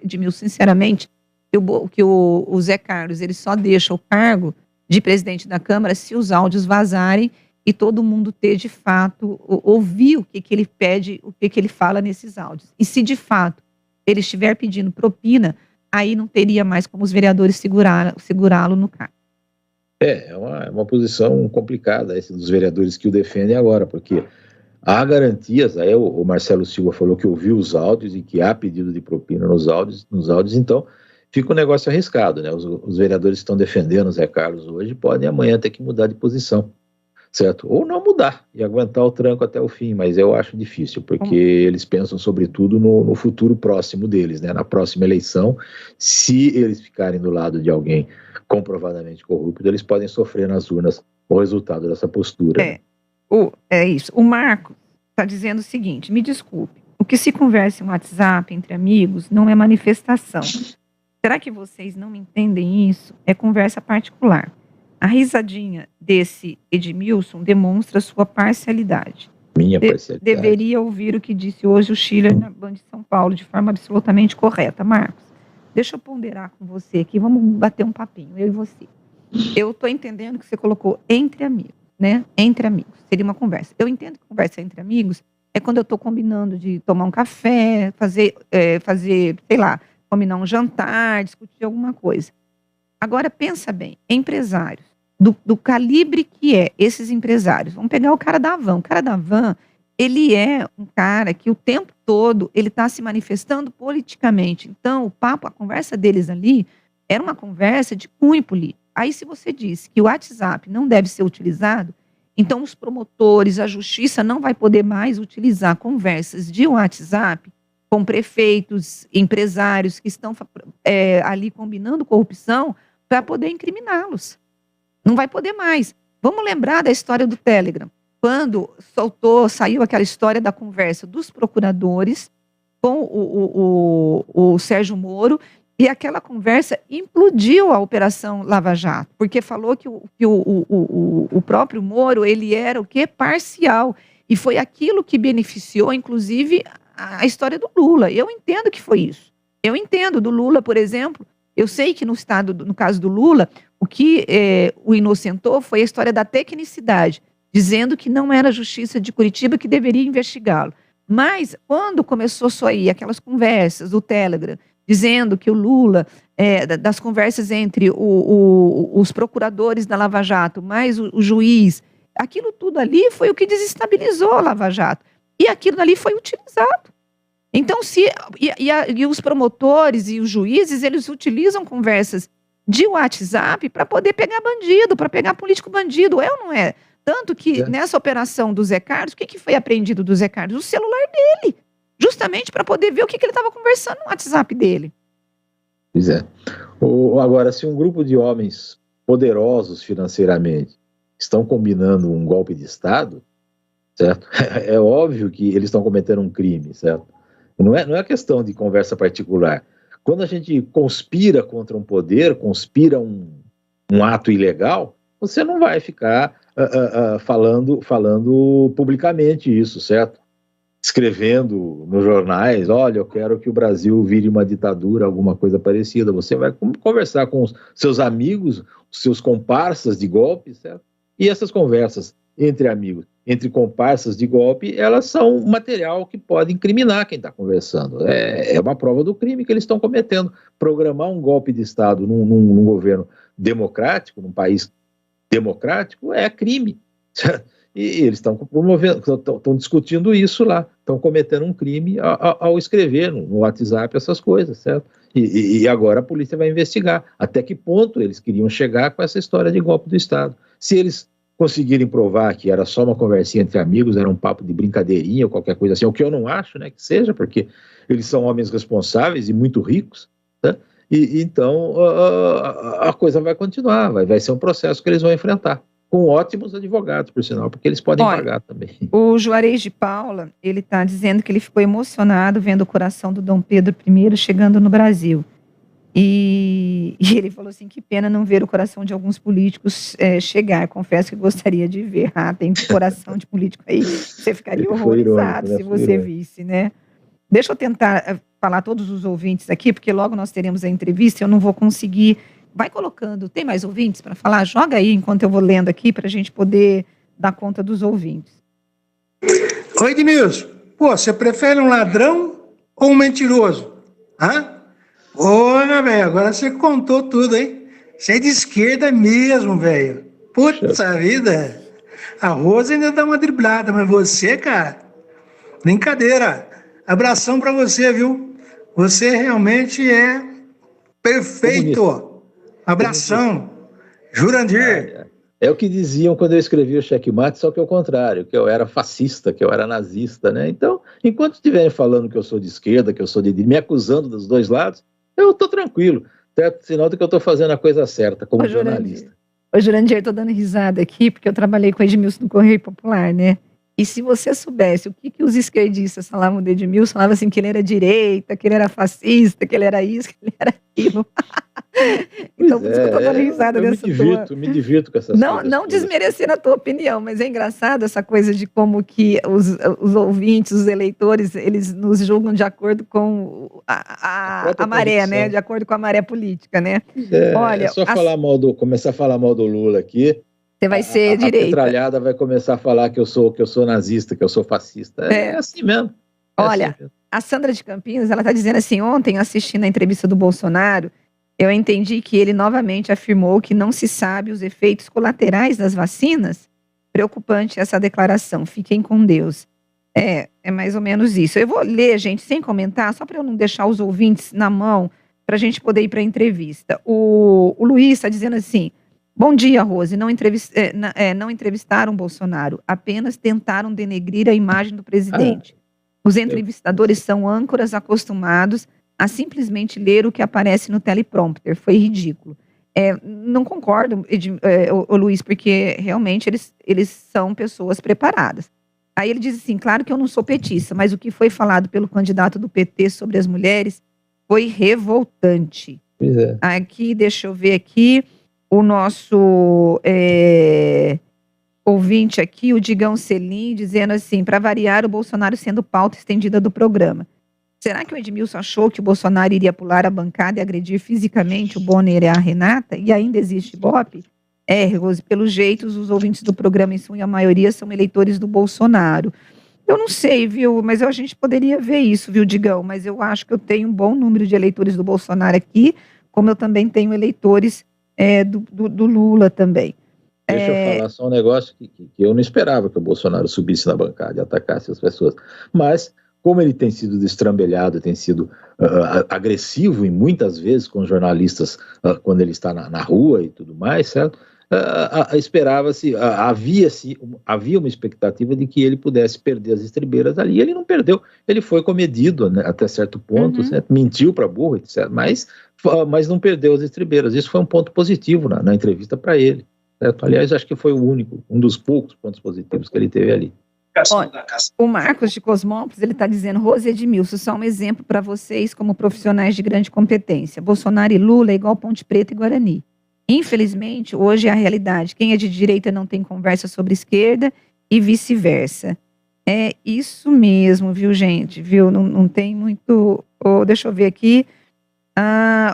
Edmilson, sinceramente, que o Zé Carlos ele só deixa o cargo de presidente da Câmara se os áudios vazarem e todo mundo ter, de fato, ouvir o que ele pede, o que ele fala nesses áudios. E se, de fato, ele estiver pedindo propina, aí não teria mais como os vereadores segurá-lo no cargo. É uma posição complicada esse dos vereadores que o defendem agora, porque há garantias, aí o Marcelo Silva falou que ouviu os áudios e que há pedido de propina nos áudios, então fica um negócio arriscado, né? Os vereadores que estão defendendo o Zé Carlos hoje podem amanhã ter que mudar de posição, certo? Ou não mudar e aguentar o tranco até o fim, mas eu acho difícil, porque eles pensam sobretudo no futuro próximo deles, né? Na próxima eleição, se eles ficarem do lado de alguém comprovadamente corrupto, eles podem sofrer nas urnas o resultado dessa postura. É isso. O Marco está dizendo o seguinte, me desculpe, o que se conversa em WhatsApp entre amigos não é manifestação. Será que vocês não entendem isso? É conversa particular. A risadinha desse Edmilson demonstra sua parcialidade. Minha parcialidade. Deveria ouvir o que disse hoje o Schiller na Band de São Paulo, de forma absolutamente correta. Marcos, deixa eu ponderar com você aqui, vamos bater um papinho, eu e você. Eu estou entendendo que você colocou entre amigos, né? Entre amigos, seria uma conversa. Eu entendo que conversa entre amigos é quando eu estou combinando de tomar um café, fazer, sei lá, combinar um jantar, discutir alguma coisa. Agora, pensa bem, empresários, do calibre que é esses empresários, vamos pegar o cara da Van. O cara da Van, ele é um cara que o tempo todo ele está se manifestando politicamente. Então, a conversa deles ali era uma conversa de cunho político. Aí, se você diz que o WhatsApp não deve ser utilizado, então os promotores, a justiça não vai poder mais utilizar conversas de WhatsApp com prefeitos, empresários que estão ali combinando corrupção para poder incriminá-los. Não vai poder mais. Vamos lembrar da história do Telegram. Quando saiu aquela história da conversa dos procuradores com o Sérgio Moro, e aquela conversa implodiu a Operação Lava Jato, porque falou que o próprio Moro, ele era o quê? Parcial. E foi aquilo que beneficiou, inclusive, a história do Lula. Eu entendo que foi isso. Eu entendo do Lula, por exemplo, eu sei que no caso do Lula, o que o inocentou foi a história da tecnicidade, dizendo que não era a Justiça de Curitiba que deveria investigá-lo. Mas, quando começou a sair aquelas conversas do Telegram, dizendo que o Lula, das conversas entre os procuradores da Lava Jato, mais o juiz, aquilo tudo ali foi o que desestabilizou a Lava Jato. E aquilo ali foi utilizado. Então, e os promotores e os juízes, eles utilizam conversas de WhatsApp para poder pegar bandido, para pegar político bandido, é ou não é? Tanto que nessa operação do Zé Carlos, o que foi apreendido do Zé Carlos? O celular dele, justamente para poder ver o que ele estava conversando no WhatsApp dele. Pois é. Agora, se um grupo de homens poderosos financeiramente estão combinando um golpe de Estado, certo? É óbvio que eles estão cometendo um crime, certo? Não é questão de conversa particular. Quando a gente conspira contra um poder, conspira um ato ilegal, você não vai ficar falando publicamente isso, certo? Escrevendo nos jornais, olha, eu quero que o Brasil vire uma ditadura, alguma coisa parecida. Você vai conversar com os seus amigos, os seus comparsas de golpe, certo? E essas conversas entre amigos, entre comparsas de golpe, elas são material que pode incriminar quem está conversando. É uma prova do crime que eles estão cometendo. Programar um golpe de Estado num governo democrático, num país democrático, é crime. E eles estão promovendo, estão discutindo isso lá, estão cometendo um crime ao escrever no WhatsApp essas coisas, certo? E agora a polícia vai investigar até que ponto eles queriam chegar com essa história de golpe do Estado. Se eles conseguirem provar que era só uma conversinha entre amigos, era um papo de brincadeirinha ou qualquer coisa assim, o que eu não acho, né, que seja, porque eles são homens responsáveis e muito ricos, né? E então a coisa vai continuar, vai ser um processo que eles vão enfrentar, com ótimos advogados, por sinal, porque eles podem pagar também. O Juarez de Paula, ele está dizendo que ele ficou emocionado vendo o coração do Dom Pedro I chegando no Brasil. E ele falou assim, que pena não ver o coração de alguns políticos chegar. Confesso que gostaria de ver. Tem coração de político aí. Você ficaria horrorizado se você visse, né? Deixa eu tentar falar todos os ouvintes aqui, porque logo nós teremos a entrevista, eu não vou conseguir. Vai colocando. Tem mais ouvintes para falar? Joga aí enquanto eu vou lendo aqui para a gente poder dar conta dos ouvintes. Oi, Edmilson. Pô, você prefere um ladrão ou um mentiroso? Porra, velho, agora você contou tudo, hein? Você é de esquerda mesmo, velho. Puta vida. A Rosa ainda dá uma driblada, mas você, cara, brincadeira. Abração pra você, viu? Você realmente é perfeito. Abração. Jurandir. É o que diziam quando eu escrevi o Checkmate, só que ao contrário, que eu era fascista, que eu era nazista, né? Então, enquanto estiverem falando que eu sou de esquerda, que eu sou de direita, me acusando dos dois lados, eu tô tranquilo, certo? Sinal de que eu tô fazendo a coisa certa, como jornalista. Ô, Jurandir, tô dando risada aqui, porque eu trabalhei com o Edmilson no Correio Popular, né? E se você soubesse o que os esquerdistas falavam de Edmilson, falavam assim que ele era direita, que ele era fascista, que ele era isso, que ele era aquilo. Então, por isso que eu tô dando risada dessa tua... Me divirto com essas coisas. Não desmerecendo a tua opinião, mas é engraçado essa coisa de como que os ouvintes, os eleitores, eles nos julgam de acordo com a maré, né? De acordo com a maré política, né? Olha, é só começar a falar mal do Lula aqui. Você vai ser direita. A petralhada vai começar a falar que eu sou nazista, que eu sou fascista. É assim mesmo. Olha, assim mesmo. A Sandra de Campinas, ela está dizendo assim, ontem, assistindo a entrevista do Bolsonaro, eu entendi que ele novamente afirmou que não se sabe os efeitos colaterais das vacinas. Preocupante essa declaração. Fiquem com Deus. É mais ou menos isso. Eu vou ler, gente, sem comentar, só para eu não deixar os ouvintes na mão, para a gente poder ir para a entrevista. O Luiz está dizendo assim, bom dia, Rose, não entrevistaram Bolsonaro, apenas tentaram denegrir a imagem do presidente. Os entrevistadores são âncoras acostumados a simplesmente ler o que aparece no teleprompter. Foi ridículo. Não concordo, Luiz, porque realmente eles são pessoas preparadas. Aí ele diz assim, claro que eu não sou petista, mas o que foi falado pelo candidato do PT sobre as mulheres foi revoltante. Pois é. Aqui, deixa eu ver aqui, o nosso ouvinte aqui, o Digão Selim, dizendo assim, para variar, o Bolsonaro sendo pauta estendida do programa. Será que o Edmilson achou que o Bolsonaro iria pular a bancada e agredir fisicamente o Bonner e a Renata? E ainda existe Ibope? Rose, pelo jeito, os ouvintes do programa, em sua maioria, são eleitores do Bolsonaro. Eu não sei, viu? Mas a gente poderia ver isso, viu, Digão? Mas eu acho que eu tenho um bom número de eleitores do Bolsonaro aqui, como eu também tenho eleitores do Lula também. Deixa eu falar só um negócio que eu não esperava que o Bolsonaro subisse na bancada e atacasse as pessoas. Mas, como ele tem sido destrambelhado, tem sido agressivo e muitas vezes com jornalistas quando ele está na rua e tudo mais, certo? Esperava-se, havia uma expectativa de que ele pudesse perder as estribeiras ali, e ele não perdeu, ele foi comedido, né, até certo ponto, certo? Mentiu para burro, etc., mas não perdeu as estribeiras. Isso foi um ponto positivo na entrevista para ele, certo? Aliás, acho que foi um dos poucos pontos positivos que ele teve ali. Olha, o Marcos de Cosmópolis, ele está dizendo, Rose e Edmilson, só um exemplo para vocês como profissionais de grande competência. Bolsonaro e Lula é igual Ponte Preta e Guarani. Infelizmente, hoje é a realidade. Quem é de direita não tem conversa sobre esquerda e vice-versa. É isso mesmo, viu, gente? Viu? Não tem muito... deixa eu ver aqui.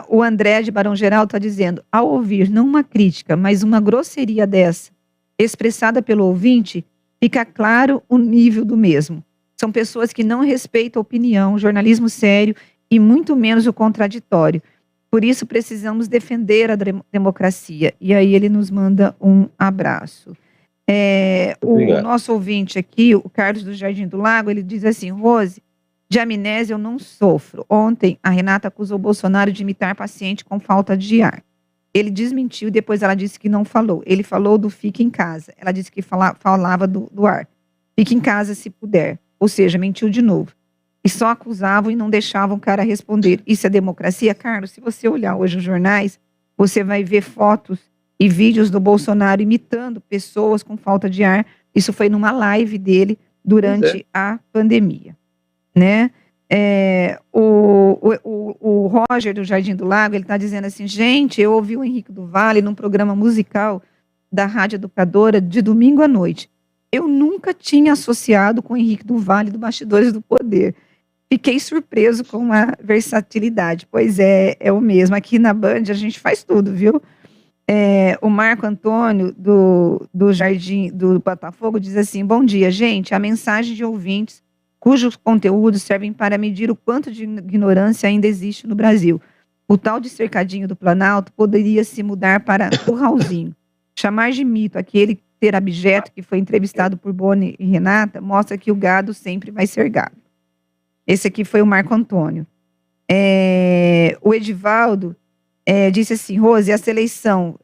O André de Barão Geral está dizendo, ao ouvir não uma crítica, mas uma grosseria dessa, expressada pelo ouvinte, fica claro o nível do mesmo. São pessoas que não respeitam a opinião, jornalismo sério e muito menos o contraditório. Por isso precisamos defender a democracia. E aí ele nos manda um abraço. O nosso ouvinte aqui, o Carlos do Jardim do Lago, ele diz assim, Rose, de amnésia eu não sofro. Ontem a Renata acusou o Bolsonaro de imitar paciente com falta de ar. Ele desmentiu, depois ela disse que não falou. Ele falou do fique em casa. Ela disse que falava do ar. Fique em casa se puder. Ou seja, mentiu de novo. E só acusavam e não deixavam o cara responder. Isso é democracia? Carlos, se você olhar hoje os jornais, você vai ver fotos e vídeos do Bolsonaro imitando pessoas com falta de ar. Isso foi numa live dele durante a pandemia, né? O Roger do Jardim do Lago, ele está dizendo assim, gente, eu ouvi o Henrique do Vale num programa musical da Rádio Educadora de domingo à noite. Eu nunca tinha associado com o Henrique do Vale do Bastidores do Poder. Fiquei surpreso com a versatilidade. Pois é o mesmo. Aqui na Band a gente faz tudo, viu? O Marco Antônio do Jardim do Botafogo diz assim, bom dia, gente, a mensagem de ouvintes cujos conteúdos servem para medir o quanto de ignorância ainda existe no Brasil. O tal de cercadinho do Planalto poderia se mudar para o Raulzinho. Chamar de mito aquele ser abjeto que foi entrevistado por Boni e Renata mostra que o gado sempre vai ser gado. Esse aqui foi o Marco Antônio. O Edivaldo disse assim, Rose, essa eleição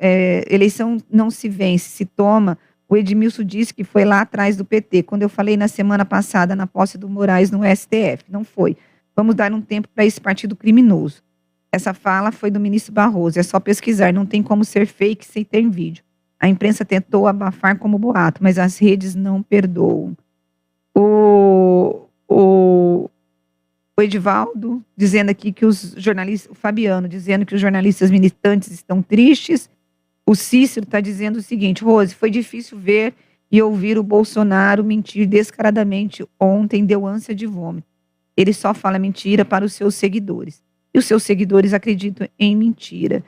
não se vence, se toma. O Edmilson disse que foi lá atrás do PT, quando eu falei na semana passada na posse do Moraes no STF. Não foi. Vamos dar um tempo para esse partido criminoso. Essa fala foi do ministro Barroso, é só pesquisar, não tem como ser fake sem ter vídeo. A imprensa tentou abafar como boato, mas as redes não perdoam. O Edivaldo dizendo aqui que os jornalistas, o Fabiano dizendo que os jornalistas militantes estão tristes. O Cícero está dizendo o seguinte, Rose, foi difícil ver e ouvir o Bolsonaro mentir descaradamente ontem, deu ânsia de vômito. Ele só fala mentira para os seus seguidores. E os seus seguidores acreditam em mentira.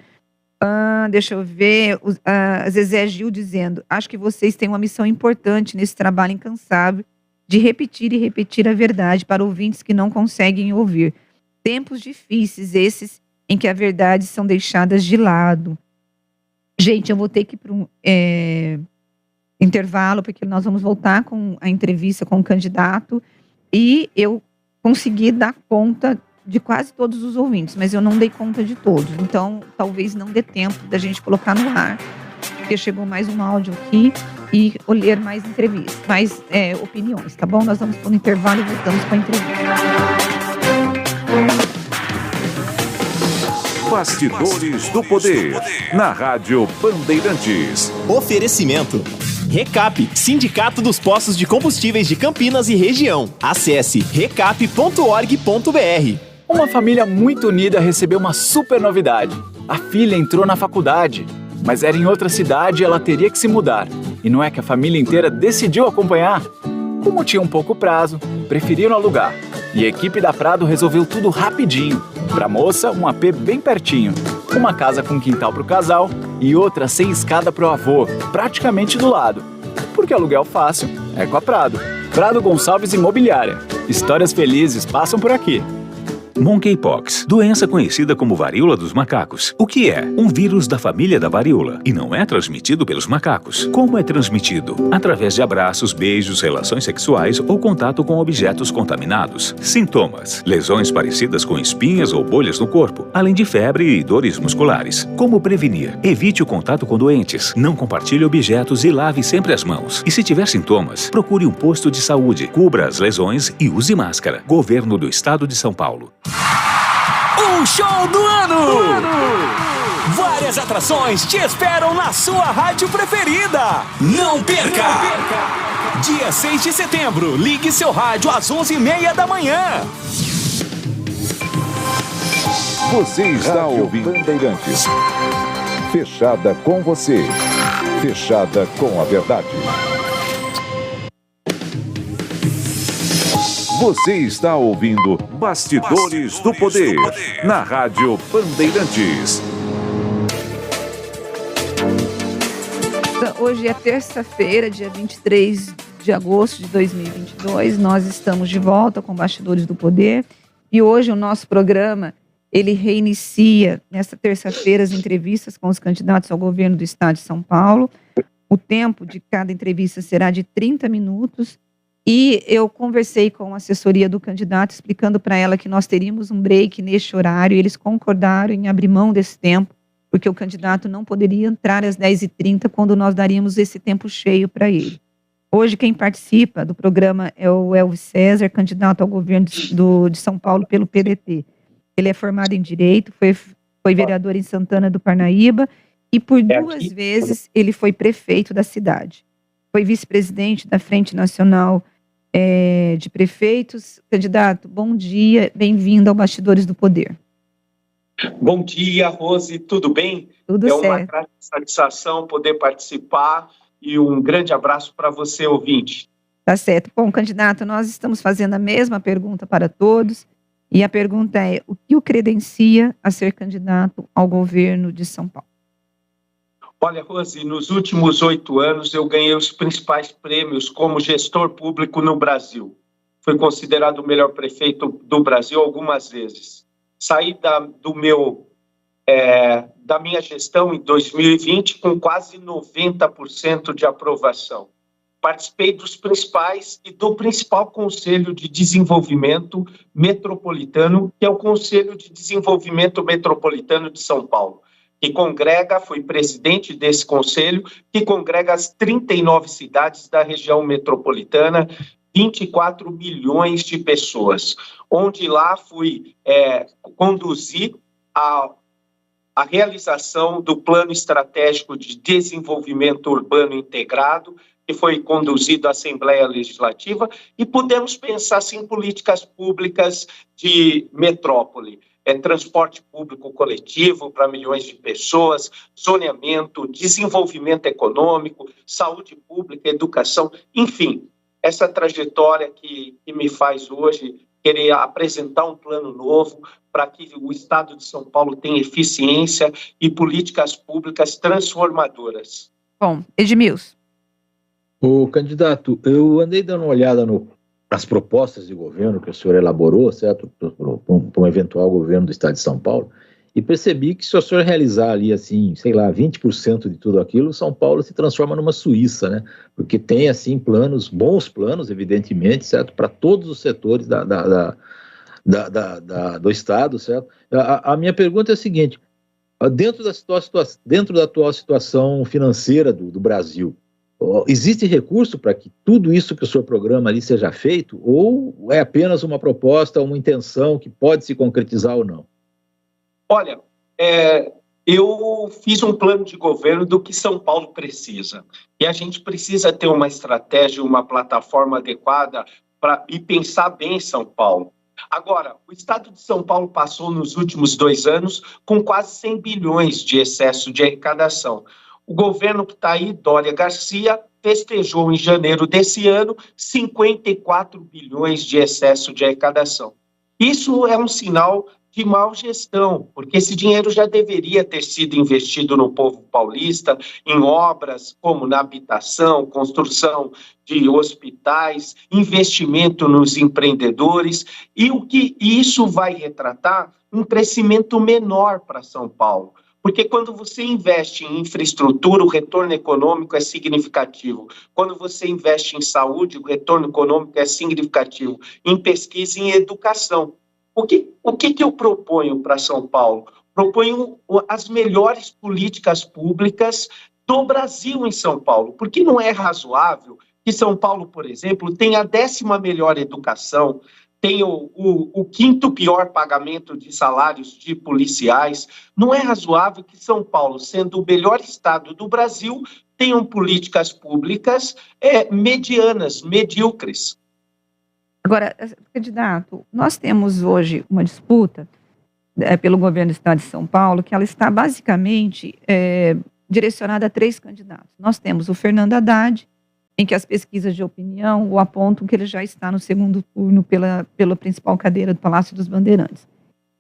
Deixa eu ver, a Zezé Gil dizendo, acho que vocês têm uma missão importante nesse trabalho incansável de repetir e repetir a verdade para ouvintes que não conseguem ouvir. Tempos difíceis esses em que a verdade são deixadas de lado. Gente, eu vou ter que ir para um intervalo, porque nós vamos voltar com a entrevista com o candidato e eu consegui dar conta de quase todos os ouvintes, mas eu não dei conta de todos. Então, talvez não dê tempo da gente colocar no ar, porque chegou mais um áudio aqui e ler mais entrevistas, mais opiniões, tá bom? Nós vamos para um intervalo e voltamos com a entrevista. Bastidores do Poder, na Rádio Bandeirantes. Oferecimento. Recap, Sindicato dos Postos de Combustíveis de Campinas e região. Acesse recap.org.br. Uma família muito unida recebeu uma super novidade. A filha entrou na faculdade, mas era em outra cidade e ela teria que se mudar. E não é que a família inteira decidiu acompanhar? Como tinha um pouco prazo, preferiram alugar. E a equipe da Prado resolveu tudo rapidinho. Pra moça, um AP bem pertinho. Uma casa com quintal pro casal e outra sem escada pro avô, praticamente do lado. Porque aluguel fácil é com a Prado. Prado Gonçalves Imobiliária. Histórias felizes passam por aqui. Monkeypox, doença conhecida como varíola dos macacos. O que é? Um vírus da família da varíola e não é transmitido pelos macacos. Como é transmitido? Através de abraços, beijos, relações sexuais ou contato com objetos contaminados. Sintomas: lesões parecidas com espinhas ou bolhas no corpo, além de febre e dores musculares. Como prevenir? Evite o contato com doentes, não compartilhe objetos e lave sempre as mãos. E se tiver sintomas, procure um posto de saúde, cubra as lesões e use máscara. Governo do Estado de São Paulo. O show do ano! Várias atrações te esperam na sua rádio preferida. Não perca! Dia 6 de setembro, ligue seu rádio às 11h30 da manhã. Você está ouvindo Bandeirantes. Fechada com você. Fechada com a verdade. Você está ouvindo Bastidores do Poder, na Rádio Bandeirantes. Hoje é terça-feira, dia 23 de agosto de 2022. Nós estamos de volta com Bastidores do Poder. E hoje o nosso programa, ele reinicia, nesta terça-feira, as entrevistas com os candidatos ao governo do Estado de São Paulo. O tempo de cada entrevista será de 30 minutos. E eu conversei com a assessoria do candidato, explicando para ela que nós teríamos um break neste horário, e eles concordaram em abrir mão desse tempo, porque o candidato não poderia entrar às 10h30 quando nós daríamos esse tempo cheio para ele. Hoje quem participa do programa é o Elvis César, candidato ao governo de São Paulo pelo PDT. Ele é formado em Direito, foi vereador em Santana do Parnaíba e por 2 vezes ele foi prefeito da cidade. Foi vice-presidente da Frente Nacional de Prefeitos. Candidato, bom dia, bem-vindo ao Bastidores do Poder. Bom dia, Rose, tudo bem? Tudo certo. É uma grande satisfação poder participar e um grande abraço para você, ouvinte. Tá certo. Bom, candidato, nós estamos fazendo a mesma pergunta para todos e a pergunta é: o que o credencia a ser candidato ao governo de São Paulo? Olha, Rose, nos últimos 8 anos eu ganhei os principais prêmios como gestor público no Brasil. Fui considerado o melhor prefeito do Brasil algumas vezes. Saí da minha gestão em 2020 com quase 90% de aprovação. Participei dos principais e do principal Conselho de Desenvolvimento Metropolitano, que é o Conselho de Desenvolvimento Metropolitano de São Paulo, que congrega, fui presidente desse conselho, que congrega as 39 cidades da região metropolitana, 24 milhões de pessoas, onde lá fui conduzir a realização do Plano Estratégico de Desenvolvimento Urbano Integrado, que foi conduzido à Assembleia Legislativa, e pudemos pensar em políticas públicas de metrópole. Transporte público coletivo para milhões de pessoas, zoneamento, desenvolvimento econômico, saúde pública, educação, enfim, essa trajetória que me faz hoje querer apresentar um plano novo para que o Estado de São Paulo tenha eficiência e políticas públicas transformadoras. Bom, Edmilson. O candidato, eu andei dando uma olhada nas propostas de governo que o senhor elaborou, certo, para um eventual governo do Estado de São Paulo, e percebi que se o senhor realizar ali, assim, sei lá, 20% de tudo aquilo, São Paulo se transforma numa Suíça, né? Porque tem, assim, bons planos, evidentemente, certo? Para todos os setores do Estado, certo? A minha pergunta é a seguinte: dentro da atual situação financeira do Brasil, existe recurso para que tudo isso que o senhor programa ali seja feito, ou é apenas uma proposta, uma intenção que pode se concretizar ou não? Olha, eu fiz um plano de governo do que São Paulo precisa. E a gente precisa ter uma estratégia, uma plataforma adequada e pensar bem em São Paulo. Agora, o Estado de São Paulo passou nos últimos 2 anos com quase 100 bilhões de excesso de arrecadação. O governo que está aí, Dória Garcia, festejou em janeiro desse ano 54 bilhões de excesso de arrecadação. Isso é um sinal de má gestão, porque esse dinheiro já deveria ter sido investido no povo paulista, em obras como na habitação, construção de hospitais, investimento nos empreendedores, e o que isso vai retratar? Um crescimento menor para São Paulo. Porque quando você investe em infraestrutura, o retorno econômico é significativo. Quando você investe em saúde, o retorno econômico é significativo. Em pesquisa e em educação. O que eu proponho para São Paulo? Proponho as melhores políticas públicas do Brasil em São Paulo, porque não é razoável que São Paulo, por exemplo, tenha a 10ª melhor educação, tem o 5º pior pagamento de salários de policiais. Não é razoável que São Paulo, sendo o melhor estado do Brasil, tenham políticas públicas medianas, medíocres. Agora, candidato, nós temos hoje uma disputa pelo governo do Estado de São Paulo, que ela está basicamente direcionada a 3 candidatos. Nós temos o Fernando Haddad, em que as pesquisas de opinião o apontam que ele já está no 2º turno pela principal cadeira do Palácio dos Bandeirantes.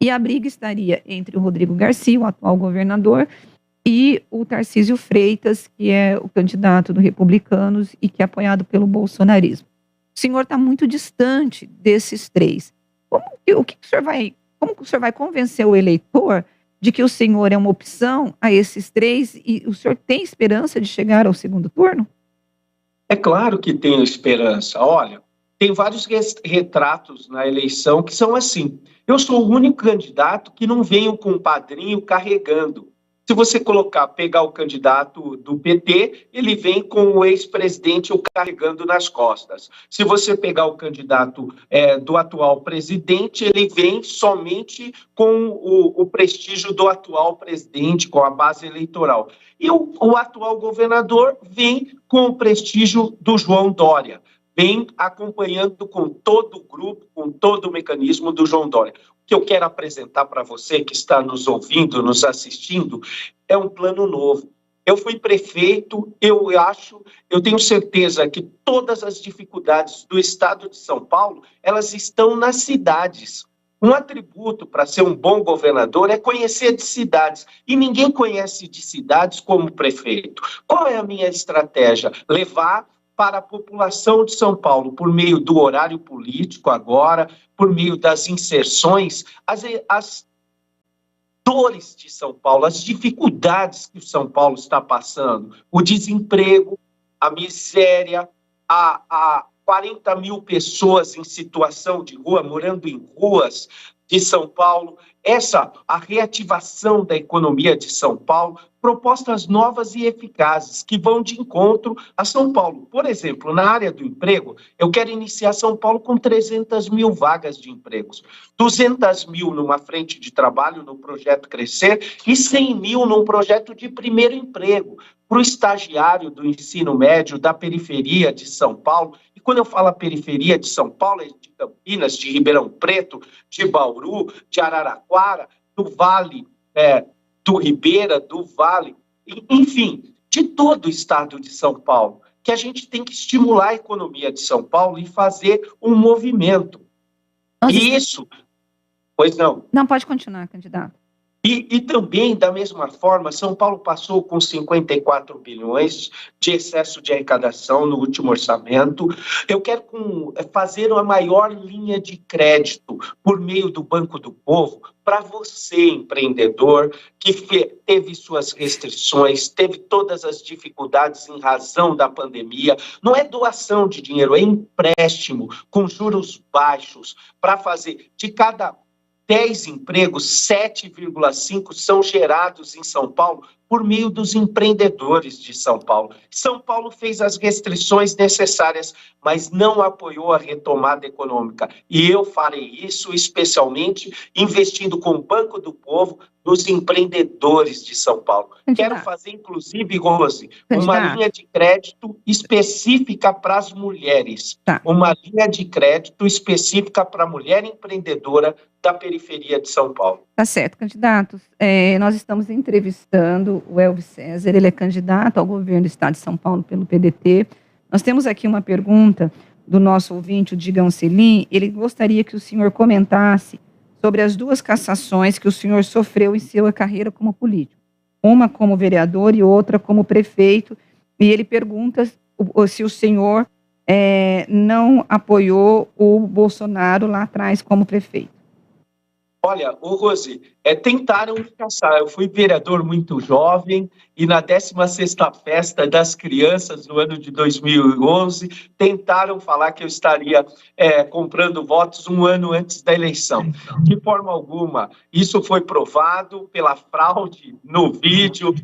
E a briga estaria entre o Rodrigo Garcia, o atual governador, e o Tarcísio Freitas, que é o candidato do Republicanos e que é apoiado pelo bolsonarismo. O senhor está muito distante desses 3. Como que o senhor vai convencer o eleitor de que o senhor é uma opção a esses 3 e o senhor tem esperança de chegar ao 2º turno? É claro que tenho esperança. Olha, tem vários retratos na eleição que são assim. Eu sou o único candidato que não venho com um padrinho carregando. Se você pegar o candidato do PT, ele vem com o ex-presidente o carregando nas costas. Se você pegar o candidato do atual presidente, ele vem somente com o prestígio do atual presidente, com a base eleitoral. E o atual governador vem com o prestígio do João Dória, vem acompanhando com todo o grupo, com todo o mecanismo do João Dória. O que eu quero apresentar para você que está nos ouvindo, nos assistindo, é um plano novo. Eu fui prefeito, eu tenho certeza que todas as dificuldades do estado de São Paulo, elas estão nas cidades. Um atributo para ser um bom governador é conhecer de cidades. E ninguém conhece de cidades como prefeito. Qual é a minha estratégia? Levar para a população de São Paulo, por meio do horário político agora, por meio das inserções, as dores de São Paulo, as dificuldades que o São Paulo está passando, o desemprego, a miséria, a 40 mil pessoas em situação de rua, morando em ruas de São Paulo, a reativação da economia de São Paulo, propostas novas e eficazes que vão de encontro a São Paulo. Por exemplo, na área do emprego, eu quero iniciar São Paulo com 300 mil vagas de empregos, 200 mil numa frente de trabalho, no projeto Crescer, e 100 mil num projeto de primeiro emprego, para o estagiário do ensino médio da periferia de São Paulo. E quando eu falo periferia de São Paulo, é de Campinas, de Ribeirão Preto, de Bauru, de Araraquara, do Vale, do Ribeira, do Vale, enfim, de todo o estado de São Paulo, que a gente tem que estimular a economia de São Paulo e fazer um movimento. E isso... Pois não? Não, pode continuar, candidato. E também, da mesma forma, São Paulo passou com 54 bilhões de excesso de arrecadação no último orçamento. Eu quero fazer uma maior linha de crédito por meio do Banco do Povo para você, empreendedor, que teve suas restrições, teve todas as dificuldades em razão da pandemia. Não é doação de dinheiro, é empréstimo com juros baixos para fazer de cada 10 empregos, 7,5 são gerados em São Paulo por meio dos empreendedores de São Paulo. São Paulo fez as restrições necessárias, mas não apoiou a retomada econômica. E eu farei isso especialmente investindo com o Banco do Povo nos empreendedores de São Paulo. Quero fazer, inclusive, Rose, uma linha de crédito específica para as mulheres. Uma linha de crédito específica para a mulher empreendedora da periferia de São Paulo. Tá certo, candidatos. Nós estamos entrevistando o Elvis César, ele é candidato ao governo do estado de São Paulo pelo PDT. Nós temos aqui uma pergunta do nosso ouvinte, o Digão Selim. Ele gostaria que o senhor comentasse sobre as 2 cassações que o senhor sofreu em sua carreira como político. Uma como vereador e outra como prefeito. E ele pergunta se o senhor não apoiou o Bolsonaro lá atrás como prefeito. Olha, Rose, tentaram me caçar. Eu fui vereador muito jovem e na 16ª Festa das Crianças, no ano de 2011, tentaram falar que eu estaria comprando votos um ano antes da eleição. De forma alguma, isso foi provado pela fraude no vídeo,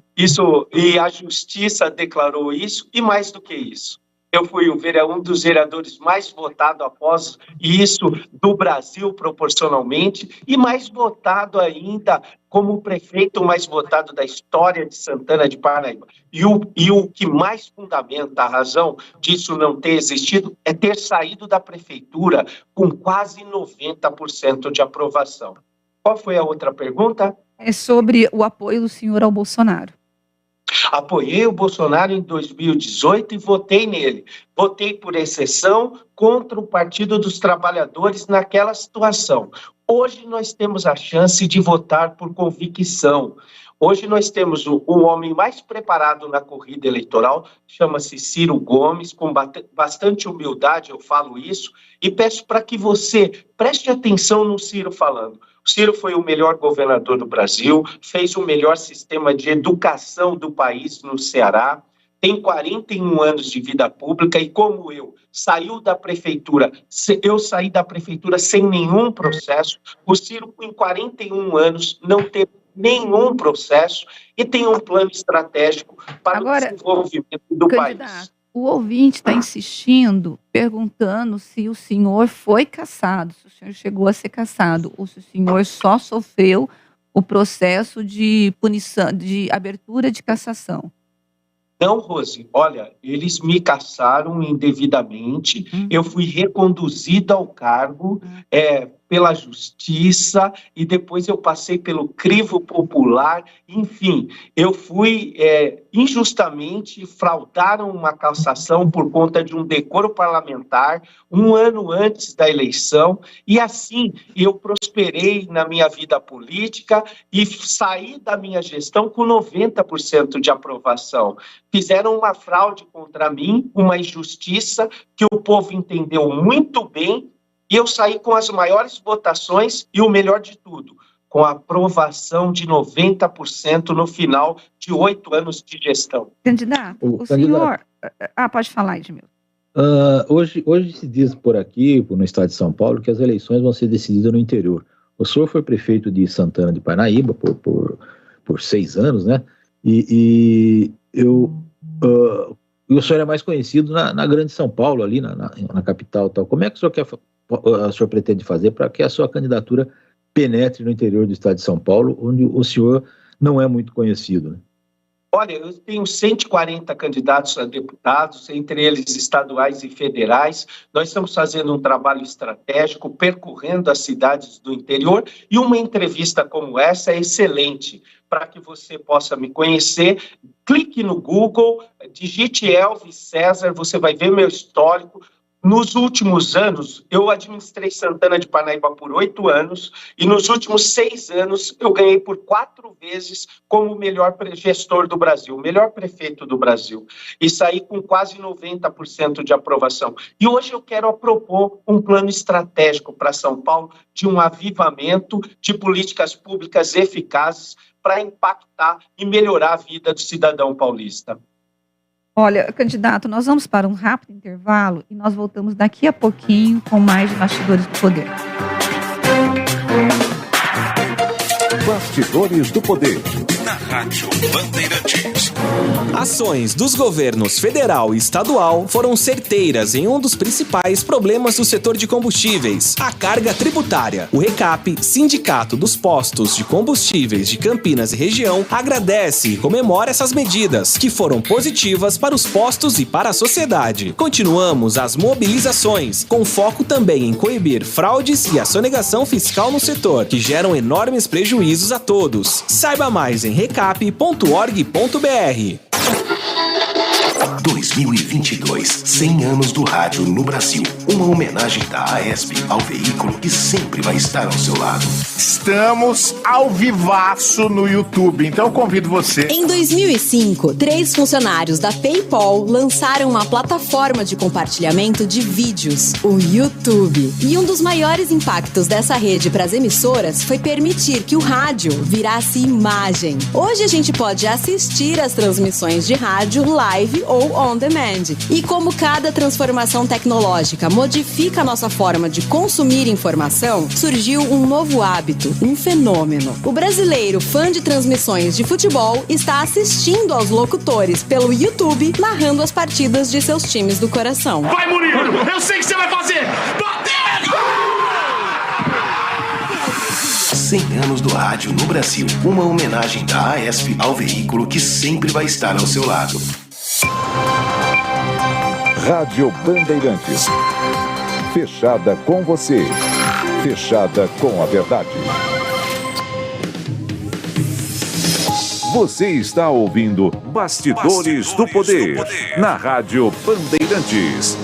e a Justiça declarou isso, e mais do que isso. Eu fui um dos vereadores mais votados após isso do Brasil, proporcionalmente, e mais votado ainda como prefeito mais votado da história de Santana de Parnaíba. E o que mais fundamenta a razão disso não ter existido é ter saído da prefeitura com quase 90% de aprovação. Qual foi a outra pergunta? É sobre o apoio do senhor ao Bolsonaro. Apoiei o Bolsonaro em 2018 e votei nele. Votei por exceção contra o Partido dos Trabalhadores naquela situação. Hoje nós temos a chance de votar por convicção. Hoje nós temos o homem mais preparado na corrida eleitoral, chama-se Ciro Gomes, com bastante humildade eu falo isso, e peço para que você preste atenção no Ciro falando. O Ciro foi o melhor governador do Brasil, fez o melhor sistema de educação do país no Ceará, tem 41 anos de vida pública e, como eu saí da prefeitura sem nenhum processo. O Ciro, em 41 anos, não teve nenhum processo e tem um plano estratégico para o desenvolvimento do país. O ouvinte está insistindo, perguntando se o senhor foi cassado, se o senhor chegou a ser cassado, ou se o senhor só sofreu o processo de punição, de abertura de cassação. Não, Rose, olha, eles me cassaram indevidamente, eu fui reconduzida ao cargo pela justiça e depois eu passei pelo crivo popular, enfim, eu fui injustamente, fraudaram uma cassação por conta de um decoro parlamentar, 1 ano antes da eleição, e assim eu prosperei na minha vida política e saí da minha gestão com 90% de aprovação. Fizeram uma fraude contra mim, uma injustiça que o povo entendeu muito bem, e eu saí com as maiores votações e o melhor de tudo, com a aprovação de 90% no final de 8 anos de gestão. Candidato, o senhor... pode falar, Edmilson. Hoje se diz por aqui, no estado de São Paulo, que as eleições vão ser decididas no interior. O senhor foi prefeito de Santana de Parnaíba por 6 anos, né? E o senhor é mais conhecido na grande São Paulo, ali na capital e tal. Como é que o senhor pretende fazer para que a sua candidatura penetre no interior do estado de São Paulo, onde o senhor não é muito conhecido, né? Olha, eu tenho 140 candidatos a deputados, entre eles estaduais e federais. Nós estamos fazendo um trabalho estratégico, percorrendo as cidades do interior, e uma entrevista como essa é excelente para que você possa me conhecer. Clique no Google, digite Elvis César, você vai ver meu histórico. Nos últimos anos, eu administrei Santana de Parnaíba por 8 anos e nos últimos 6 anos eu ganhei por 4 vezes como o melhor gestor do Brasil, o melhor prefeito do Brasil. E saí com quase 90% de aprovação. E hoje eu quero propor um plano estratégico para São Paulo de um avivamento de políticas públicas eficazes para impactar e melhorar a vida do cidadão paulista. Olha, candidato, nós vamos para um rápido intervalo e nós voltamos daqui a pouquinho com mais de Bastidores do Poder. Bastidores do Poder. Na Rádio Bandeirantes. Ações dos governos federal e estadual foram certeiras em um dos principais problemas do setor de combustíveis, a carga tributária. O RECAP, Sindicato dos Postos de Combustíveis de Campinas e região, agradece e comemora essas medidas, que foram positivas para os postos e para a sociedade. Continuamos as mobilizações, com foco também em coibir fraudes e a sonegação fiscal no setor, que geram enormes prejuízos a todos. Saiba mais em recap.org.br. 2022, 100 anos do rádio no Brasil. Uma homenagem da AESP ao veículo que sempre vai estar ao seu lado. Estamos ao vivaço no YouTube, então convido você. Em 2005, 3 funcionários da PayPal lançaram uma plataforma de compartilhamento de vídeos, o YouTube. E um dos maiores impactos dessa rede para as emissoras foi permitir que o rádio virasse imagem. Hoje a gente pode assistir às transmissões de rádio live ou on demand. E como cada transformação tecnológica modifica a nossa forma de consumir informação, surgiu um novo hábito, um fenômeno. O brasileiro fã de transmissões de futebol está assistindo aos locutores pelo YouTube, narrando as partidas de seus times do coração. Vai, Murilo! Eu sei que você vai fazer! Bateu! 100 anos do rádio no Brasil. Uma homenagem da AESP ao veículo que sempre vai estar ao seu lado. Rádio Bandeirantes. Fechada com você. Fechada com a verdade. Você está ouvindo Bastidores do Poder, na Rádio Bandeirantes.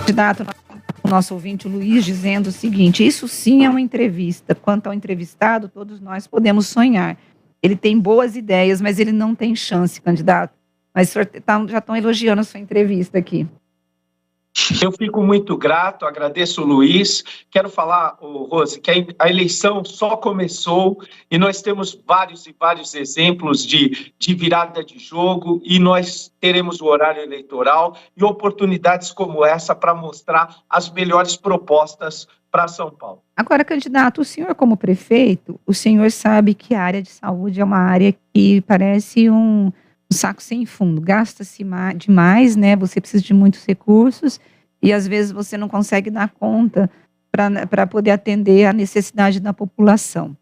Candidato, o nosso ouvinte, o Luiz, dizendo o seguinte: isso sim é uma entrevista. Quanto ao entrevistado, todos nós podemos sonhar. Ele tem boas ideias, mas ele não tem chance, candidato. Mas o senhor já estão elogiando a sua entrevista aqui. Eu fico muito grato, agradeço o Luiz. Quero falar, Rose, que a eleição só começou e nós temos vários e vários exemplos de virada de jogo e nós teremos o horário eleitoral e oportunidades como essa para mostrar as melhores propostas para São Paulo. Agora, candidato, o senhor como prefeito, o senhor sabe que a área de saúde é uma área que parece um saco sem fundo, gasta-se demais, né? Você precisa de muitos recursos e às vezes você não consegue dar conta para poder atender a necessidade da população.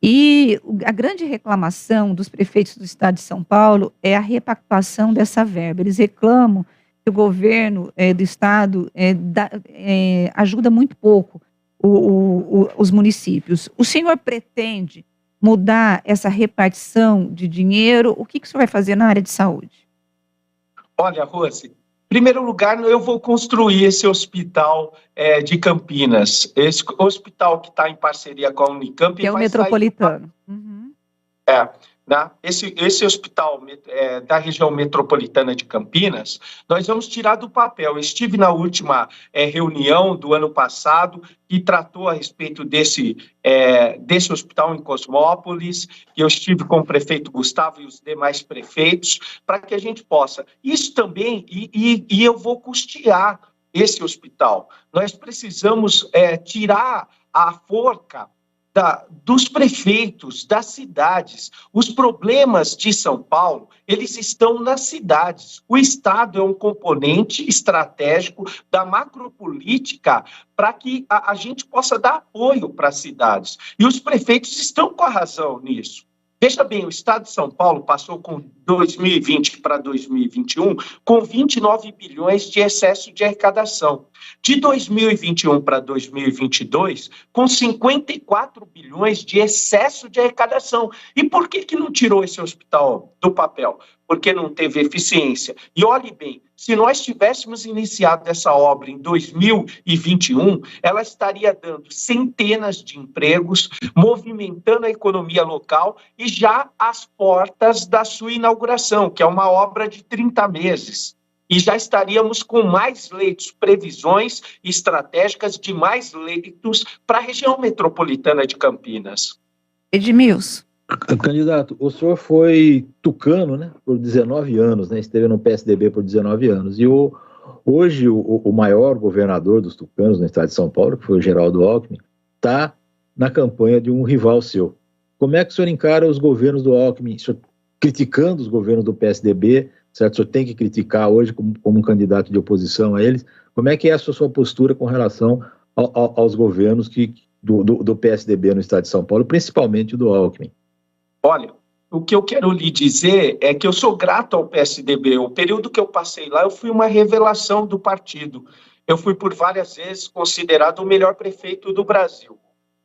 E a grande reclamação dos prefeitos do estado de São Paulo é a repactuação dessa verba. Eles reclamam que o governo do estado ajuda muito pouco os municípios. O senhor pretende mudar essa repartição de dinheiro? O que o senhor vai fazer na área de saúde? Olha, Rose, em primeiro lugar, eu vou construir esse hospital de Campinas. Esse hospital que está em parceria com a Unicamp. Que é o metropolitano. Esse hospital da região metropolitana de Campinas, nós vamos tirar do papel. Eu estive na última reunião do ano passado que tratou a respeito desse hospital em Cosmópolis, e eu estive com o prefeito Gustavo e os demais prefeitos, para que a gente possa. Isso também, e eu vou custear esse hospital. Nós precisamos tirar a forca dos prefeitos, das cidades. Os problemas de São Paulo, eles estão nas cidades. O Estado é um componente estratégico da macropolítica para que a gente possa dar apoio para as cidades. E os prefeitos estão com a razão nisso. Veja bem, o Estado de São Paulo passou com 2020 para 2021 com 29 bilhões de excesso de arrecadação. De 2021 para 2022, com 54 bilhões de excesso de arrecadação. E por que não tirou esse hospital do papel? Porque não teve eficiência. E olhe bem, se nós tivéssemos iniciado essa obra em 2021, ela estaria dando centenas de empregos, movimentando a economia local e já às portas da sua inauguração, que é uma obra de 30 meses. E já estaríamos com mais leitos, previsões estratégicas de mais leitos para a região metropolitana de Campinas. Edmilson. Candidato, o senhor foi tucano, né, por 19 anos, né, esteve no PSDB por 19 anos, e hoje o maior governador dos tucanos no estado de São Paulo, que foi o Geraldo Alckmin, está na campanha de um rival seu. Como é que o senhor encara os governos do Alckmin, o senhor criticando os governos do PSDB, certo? O senhor tem que criticar hoje como um candidato de oposição a eles. Como é que é a sua postura com relação aos governos do PSDB no estado de São Paulo, principalmente do Alckmin? Olha, o que eu quero lhe dizer é que eu sou grato ao PSDB. O período que eu passei lá, eu fui uma revelação do partido. Eu fui por várias vezes considerado o melhor prefeito do Brasil.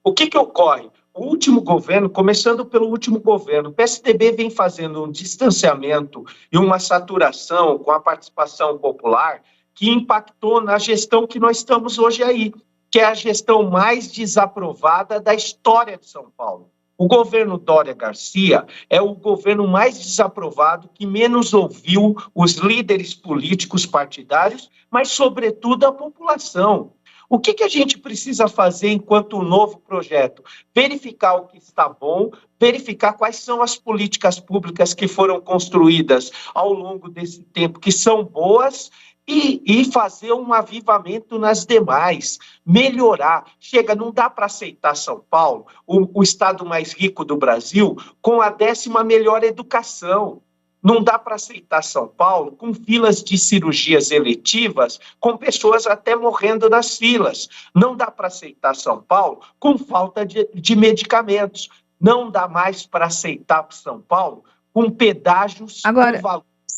O que ocorre? O último governo, começando pelo último governo, o PSDB vem fazendo um distanciamento e uma saturação com a participação popular que impactou na gestão que nós estamos hoje aí, que é a gestão mais desaprovada da história de São Paulo. O governo Dória Garcia é o governo mais desaprovado, que menos ouviu os líderes políticos partidários, mas, sobretudo, a população. O que a gente precisa fazer enquanto um novo projeto? Verificar o que está bom, verificar quais são as políticas públicas que foram construídas ao longo desse tempo, que são boas, e fazer um avivamento nas demais, melhorar. Chega, não dá para aceitar São Paulo, o estado mais rico do Brasil, com a 10ª melhor educação. Não dá para aceitar São Paulo com filas de cirurgias eletivas, com pessoas até morrendo nas filas. Não dá para aceitar São Paulo com falta de medicamentos. Não dá mais para aceitar São Paulo com pedágios. Agora,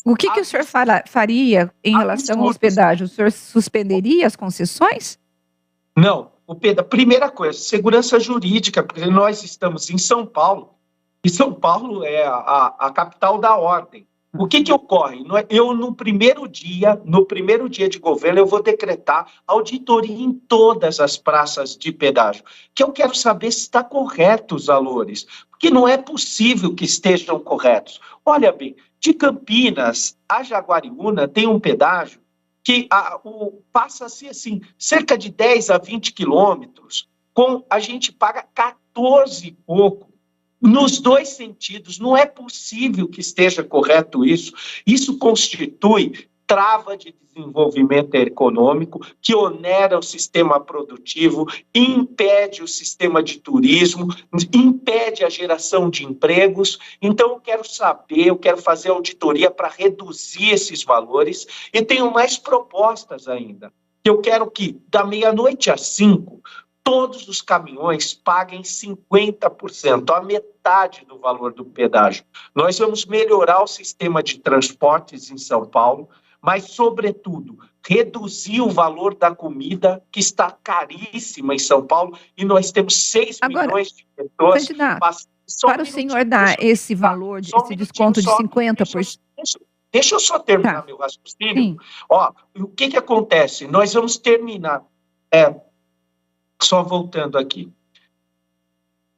o que o senhor faria em relação aos pedágios? O senhor suspenderia as concessões? Não. Primeira coisa, segurança jurídica, porque nós estamos em São Paulo, e São Paulo é a capital da ordem. O que ocorre? Eu, no primeiro dia de governo, eu vou decretar auditoria em todas as praças de pedágio, que eu quero saber se está correto os valores, porque não é possível que estejam corretos. Olha bem, de Campinas a Jaguariúna tem um pedágio que passa-se assim, cerca de 10 a 20 quilômetros, a gente paga 14 e pouco, nos dois sentidos. Não é possível que esteja correto isso. Isso constitui trava de desenvolvimento econômico, que onera o sistema produtivo, impede o sistema de turismo, impede a geração de empregos. Então, eu quero fazer auditoria para reduzir esses valores, e tenho mais propostas ainda. Eu quero que, da meia-noite às 5, todos os caminhões paguem 50%, a metade do valor do pedágio. Nós vamos melhorar o sistema de transportes em São Paulo, mas, sobretudo, reduzir o valor da comida, que está caríssima em São Paulo, e nós temos 6 milhões de pessoas... Para o senhor dar esse valor, esse desconto de 50%... Deixa eu só terminar meu raciocínio. Ó, o que acontece? Nós vamos terminar... Só voltando aqui.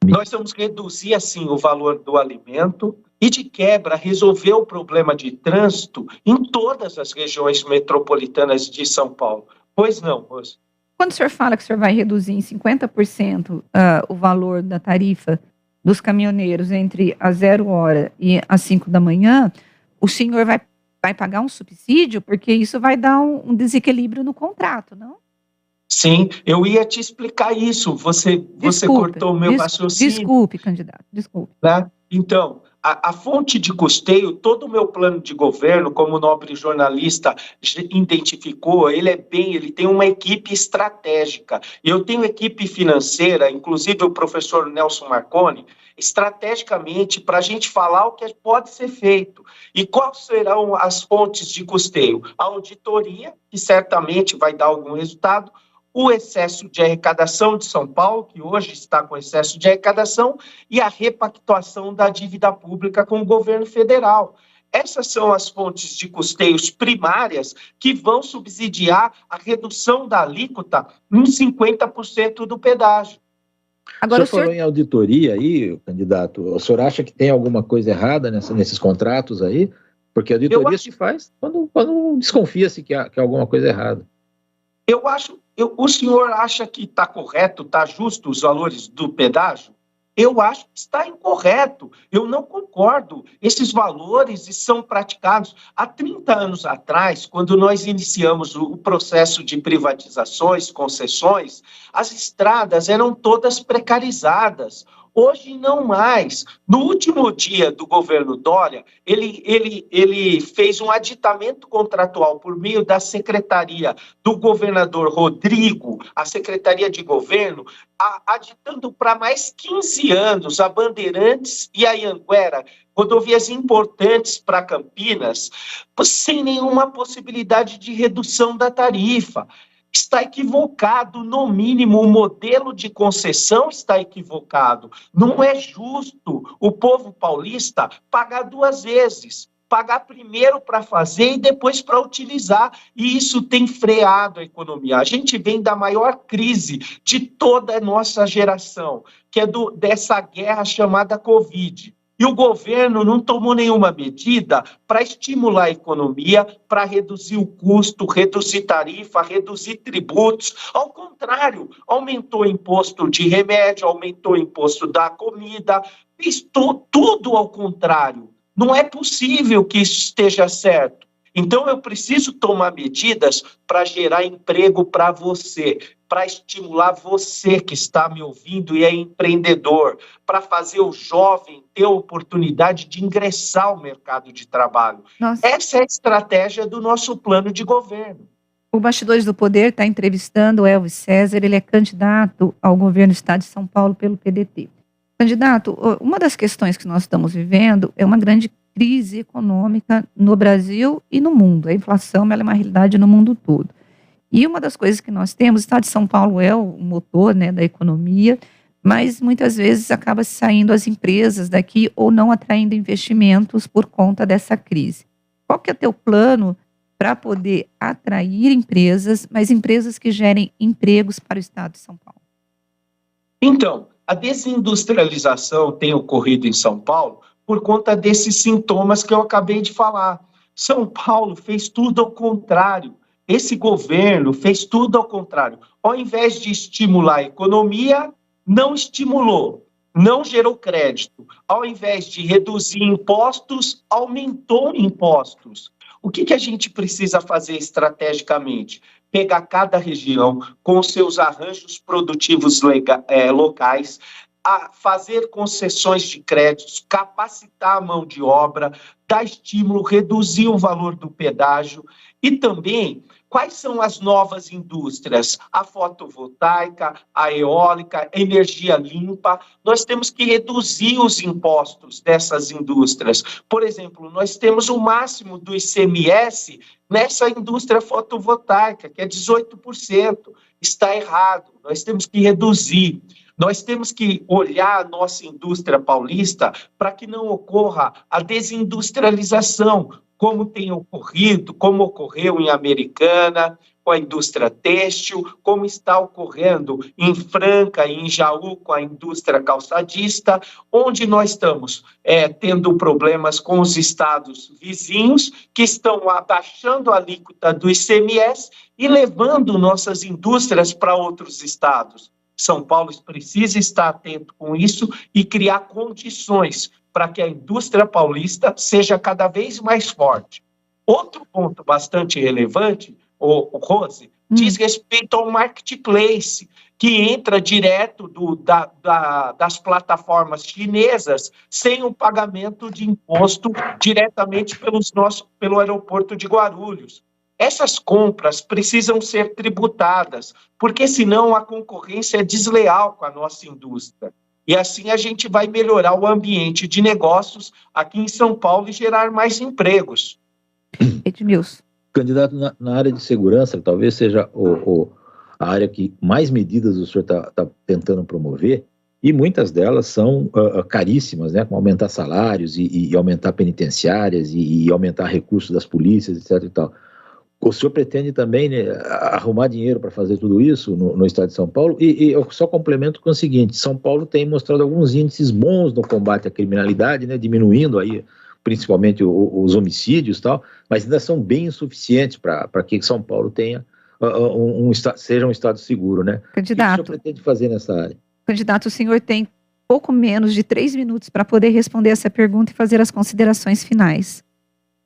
Nós vamos reduzir, assim, o valor do alimento e, de quebra, resolver o problema de trânsito em todas as regiões metropolitanas de São Paulo. Pois não, Rosa? Quando o senhor fala que o senhor vai reduzir em 50% o valor da tarifa dos caminhoneiros entre as 0 hora e as 5 da manhã, o senhor vai pagar um subsídio? Porque isso vai dar um desequilíbrio no contrato, não? Sim, eu ia te explicar isso. Você cortou o meu raciocínio. Desculpe, candidato, desculpe. Né? Então, a fonte de custeio, todo o meu plano de governo, como o nobre jornalista identificou, ele tem uma equipe estratégica. Eu tenho equipe financeira, inclusive o professor Nelson Marconi, estrategicamente para a gente falar o que pode ser feito. E quais serão as fontes de custeio? A auditoria, que certamente vai dar algum resultado, o excesso de arrecadação de São Paulo, que hoje está com excesso de arrecadação, e a repactuação da dívida pública com o governo federal. Essas são as fontes de custeios primárias que vão subsidiar a redução da alíquota em 50% do pedágio. Agora, o senhor falou em auditoria aí, candidato. O senhor acha que tem alguma coisa errada nesses contratos aí? Porque a auditoria se faz quando desconfia-se que há alguma coisa errada. O senhor acha que está correto, está justo os valores do pedágio? Eu acho que está incorreto. Eu não concordo. Esses valores são praticados há 30 anos atrás, quando nós iniciamos o processo de privatizações, concessões, as estradas eram todas precarizadas. Hoje não mais. No último dia do governo Dória, ele fez um aditamento contratual por meio da secretaria do governador Rodrigo, a Secretaria de Governo, aditando para mais 15 anos a Bandeirantes e a Anhanguera, rodovias importantes para Campinas, sem nenhuma possibilidade de redução da tarifa. Está equivocado, no mínimo, o modelo de concessão está equivocado. Não é justo o povo paulista pagar 2 vezes. Pagar primeiro para fazer e depois para utilizar. E isso tem freado a economia. A gente vem da maior crise de toda a nossa geração, que é dessa guerra chamada Covid. E o governo não tomou nenhuma medida para estimular a economia, para reduzir o custo, reduzir tarifa, reduzir tributos. Ao contrário, aumentou o imposto de remédio, aumentou o imposto da comida, fez tudo ao contrário. Não é possível que isso esteja certo. Então, eu preciso tomar medidas para gerar emprego para você, para estimular você que está me ouvindo e é empreendedor, para fazer o jovem ter a oportunidade de ingressar ao mercado de trabalho. Nossa. Essa é a estratégia do nosso plano de governo. O Bastidores do Poder está entrevistando o Elvis César, ele é candidato ao governo do estado de São Paulo pelo PDT. Candidato, uma das questões que nós estamos vivendo é uma grande crise econômica no Brasil e no mundo. A inflação ela é uma realidade no mundo todo. E uma das coisas que nós temos, o estado de São Paulo é o motor, né, da economia, mas muitas vezes acaba saindo as empresas daqui ou não atraindo investimentos por conta dessa crise. Qual que é o teu plano para poder atrair empresas, mas empresas que gerem empregos para o estado de São Paulo? Então, a desindustrialização tem ocorrido em São Paulo por conta desses sintomas que eu acabei de falar. São Paulo fez tudo ao contrário. esse governo fez tudo ao contrário. Ao invés de estimular a economia, não estimulou, não gerou crédito. Ao invés de reduzir impostos, aumentou impostos. O que a gente precisa fazer estrategicamente? Pegar cada região com seus arranjos produtivos locais, a fazer concessões de créditos, capacitar a mão de obra, dar estímulo, reduzir o valor do pedágio e também quais são as novas indústrias? A fotovoltaica, a eólica, a energia limpa. Nós temos que reduzir os impostos dessas indústrias. Por exemplo, nós temos o máximo do ICMS nessa indústria fotovoltaica, que é 18%. Está errado, nós temos que reduzir. Nós temos que olhar a nossa indústria paulista para que não ocorra a desindustrialização, como tem ocorrido, como ocorreu em Americana, com a indústria têxtil, como está ocorrendo em Franca e em Jaú com a indústria calçadista, onde nós estamos tendo problemas com os estados vizinhos, que estão abaixando a alíquota do ICMS e levando nossas indústrias para outros estados. São Paulo precisa estar atento com isso e criar condições para que a indústria paulista seja cada vez mais forte. Outro ponto bastante relevante, Rose, diz respeito ao marketplace, que entra direto das plataformas chinesas sem o pagamento de imposto diretamente pelo aeroporto de Guarulhos. Essas compras precisam ser tributadas, porque senão a concorrência é desleal com a nossa indústria. E assim a gente vai melhorar o ambiente de negócios aqui em São Paulo e gerar mais empregos. Edmilson. Candidato, na área de segurança, talvez seja a área que mais medidas o senhor está tentando promover, e muitas delas são caríssimas, né, como aumentar salários e aumentar penitenciárias e aumentar recursos das polícias, etc. e tal. O senhor pretende também, né, arrumar dinheiro para fazer tudo isso no estado de São Paulo? E eu só complemento com o seguinte: São Paulo tem mostrado alguns índices bons no combate à criminalidade, né, diminuindo aí principalmente os homicídios e tal, mas ainda são bem insuficientes para que São Paulo tenha seja um estado seguro, né? Candidato, o que o senhor pretende fazer nessa área? Candidato, o senhor tem pouco menos de 3 minutos para poder responder essa pergunta e fazer as considerações finais.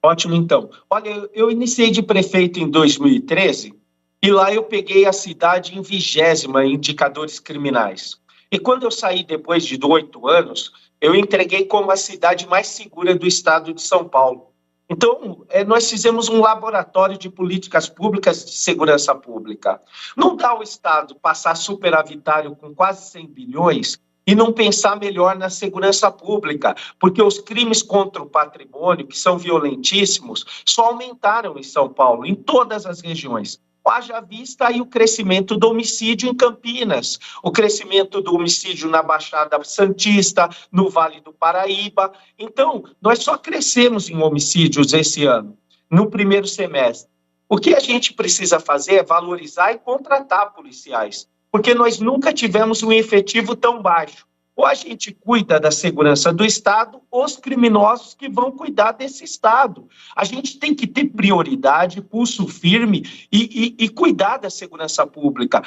Ótimo, então. Olha, eu iniciei de prefeito em 2013 e lá eu peguei a cidade em 20ª em indicadores criminais. E quando eu saí depois de 8 anos, eu entreguei como a cidade mais segura do estado de São Paulo. Então, nós fizemos um laboratório de políticas públicas de segurança pública. Não dá ao estado passar superavitário com quase 100 bilhões e não pensar melhor na segurança pública, porque os crimes contra o patrimônio, que são violentíssimos, só aumentaram em São Paulo, em todas as regiões. Haja vista aí o crescimento do homicídio em Campinas, o crescimento do homicídio na Baixada Santista, no Vale do Paraíba. Então, nós só crescemos em homicídios esse ano, no primeiro semestre. O que a gente precisa fazer é valorizar e contratar policiais, porque nós nunca tivemos um efetivo tão baixo. Ou a gente cuida da segurança do Estado, ou os criminosos que vão cuidar desse Estado. A gente tem que ter prioridade, pulso firme e cuidar da segurança pública.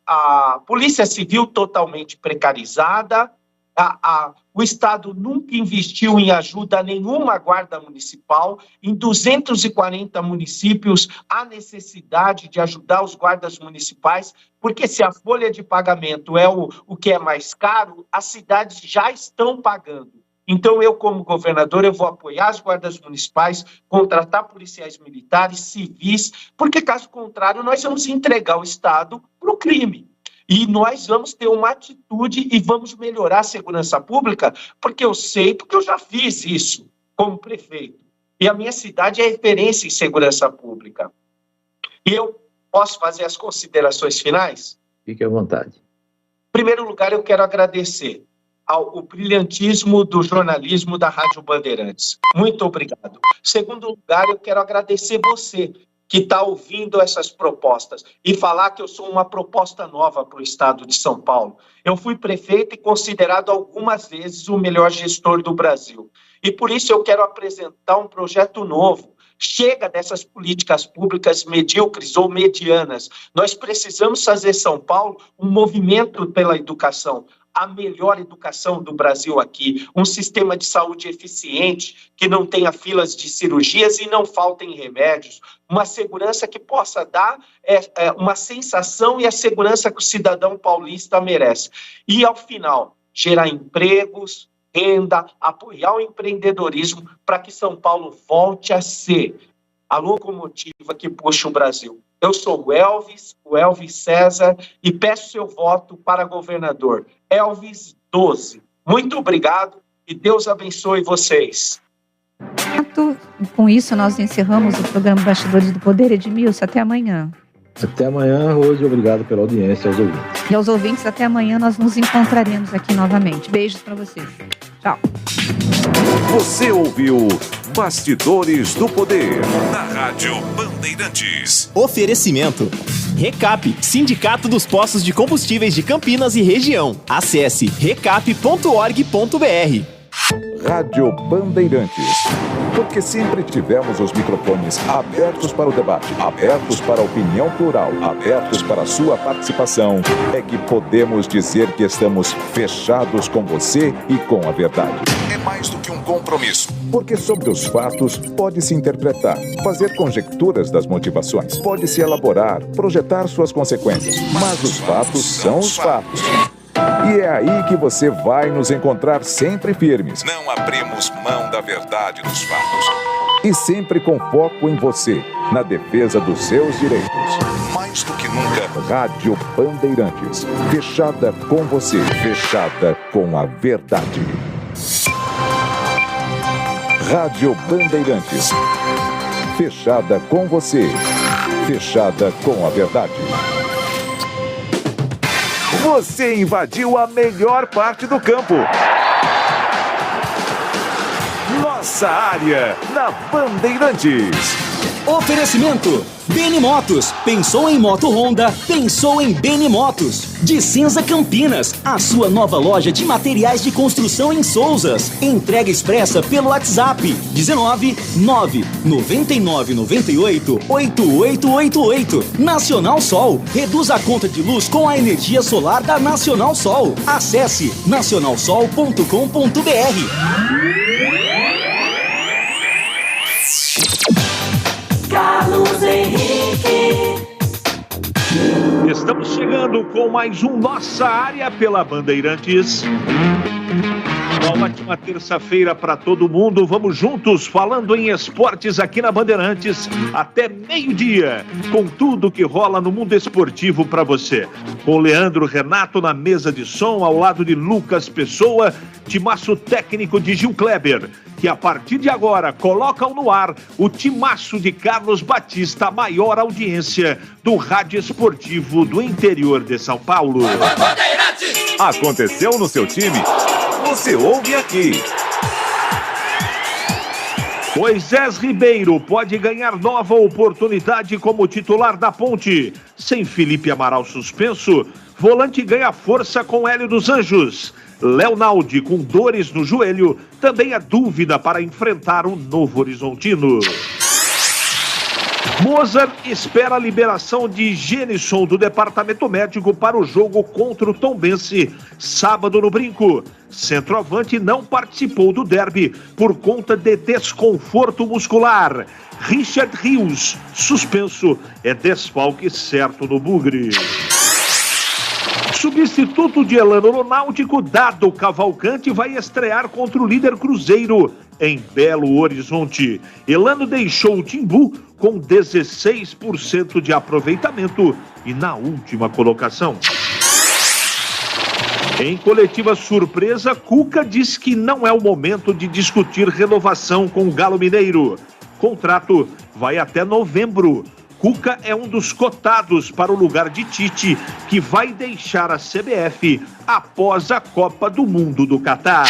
A Polícia Civil totalmente precarizada, o Estado nunca investiu em ajuda a nenhuma guarda municipal. Em 240 municípios, há necessidade de ajudar os guardas municipais, porque se a folha de pagamento é o que é mais caro, as cidades já estão pagando. Então, eu, como governador, eu vou apoiar as guardas municipais, contratar policiais militares, civis, porque, caso contrário, nós vamos entregar o Estado para o crime. E nós vamos ter uma atitude e vamos melhorar a segurança pública, porque eu sei, porque eu já fiz isso como prefeito. E a minha cidade é referência em segurança pública. E eu posso fazer as considerações finais? Fique à vontade. Em primeiro lugar, eu quero agradecer ao brilhantismo do jornalismo da Rádio Bandeirantes. Muito obrigado. Em segundo lugar, eu quero agradecer você, que está ouvindo essas propostas, e falar que eu sou uma proposta nova para o estado de São Paulo. Eu fui prefeito e considerado algumas vezes o melhor gestor do Brasil. E por isso eu quero apresentar um projeto novo, Chega dessas políticas públicas medíocres ou medianas. Nós precisamos fazer São Paulo um movimento pela educação, a melhor educação do Brasil aqui, um sistema de saúde eficiente, que não tenha filas de cirurgias e não faltem remédios, uma segurança que possa dar uma sensação e a segurança que o cidadão paulista merece. E, ao final, gerar empregos, renda, apoiar o empreendedorismo para que São Paulo volte a ser a locomotiva que puxa o Brasil. Eu sou o Elvis César, e peço seu voto para governador. Elvis 12. Muito obrigado e Deus abençoe vocês. Com isso, nós encerramos o programa Bastidores do Poder. Edmilson, até amanhã. Até amanhã, Rose. Obrigado pela audiência aos ouvintes. E aos ouvintes, até amanhã nós nos encontraremos aqui novamente. Beijos para vocês. Tchau. Você ouviu Bastidores do Poder na Rádio Bandeirantes. Oferecimento. Recap, Sindicato dos Postos de Combustíveis de Campinas e Região. Acesse recap.org.br. Rádio Bandeirantes. Porque sempre tivemos os microfones abertos para o debate, abertos para a opinião plural, abertos para a sua participação, é que podemos dizer que estamos fechados com você e com a verdade. É mais do que um compromisso. Porque sobre os fatos pode-se interpretar, fazer conjecturas das motivações, pode-se elaborar, projetar suas consequências. Mas os fatos são os fatos. E é aí que você vai nos encontrar sempre firmes. Não abrimos mão da verdade dos fatos. E sempre com foco em você, na defesa dos seus direitos. Mais do que nunca, Rádio Bandeirantes. Fechada com você, fechada com a verdade. Rádio Bandeirantes. Fechada com você, fechada com a verdade. Você invadiu a melhor parte do campo. Nossa área na Bandeirantes. Oferecimento. Beni Motos. Pensou em moto Honda? Pensou em Beni Motos. De Cinza Campinas, a sua nova loja de materiais de construção em Souzas. Entrega expressa pelo WhatsApp 19 999 98 8888. Nacional Sol. Reduz a conta de luz com a energia solar da Nacional Sol. Acesse nacionalsol.com.br. Carlos Henrique. Estamos chegando com mais um Nossa Área pela Bandeirantes. Uma ótima terça-feira para todo mundo. Vamos juntos falando em esportes aqui na Bandeirantes até meio-dia, com tudo que rola no mundo esportivo para você. Com Leandro Renato na mesa de som, ao lado de Lucas Pessoa, timaço técnico de Gil Kleber, que a partir de agora colocam no ar o timaço de Carlos Batista, a maior audiência do rádio esportivo do interior de São Paulo. Aconteceu no seu time? Você ouve aqui. Moisés Ribeiro pode ganhar nova oportunidade como titular da Ponte. Sem Felipe Amaral suspenso, volante ganha força com Hélio dos Anjos. Leonaldi, com dores no joelho, também é dúvida para enfrentar o Novo Horizontino. Mozart espera a liberação de Genison do departamento médico para o jogo contra o Tombense, sábado no Brinco. Centroavante não participou do derby por conta de desconforto muscular. Richard Rios, suspenso, é desfalque certo no Bugre. Substituto de Elano no Náutico, Dado Cavalcante, vai estrear contra o líder Cruzeiro em Belo Horizonte. Elano deixou o Timbu com 16% de aproveitamento e na última colocação. Em coletiva surpresa, Cuca diz que não é o momento de discutir renovação com o Galo Mineiro. Contrato vai até novembro. Cuca é um dos cotados para o lugar de Tite, que vai deixar a CBF após a Copa do Mundo do Catar.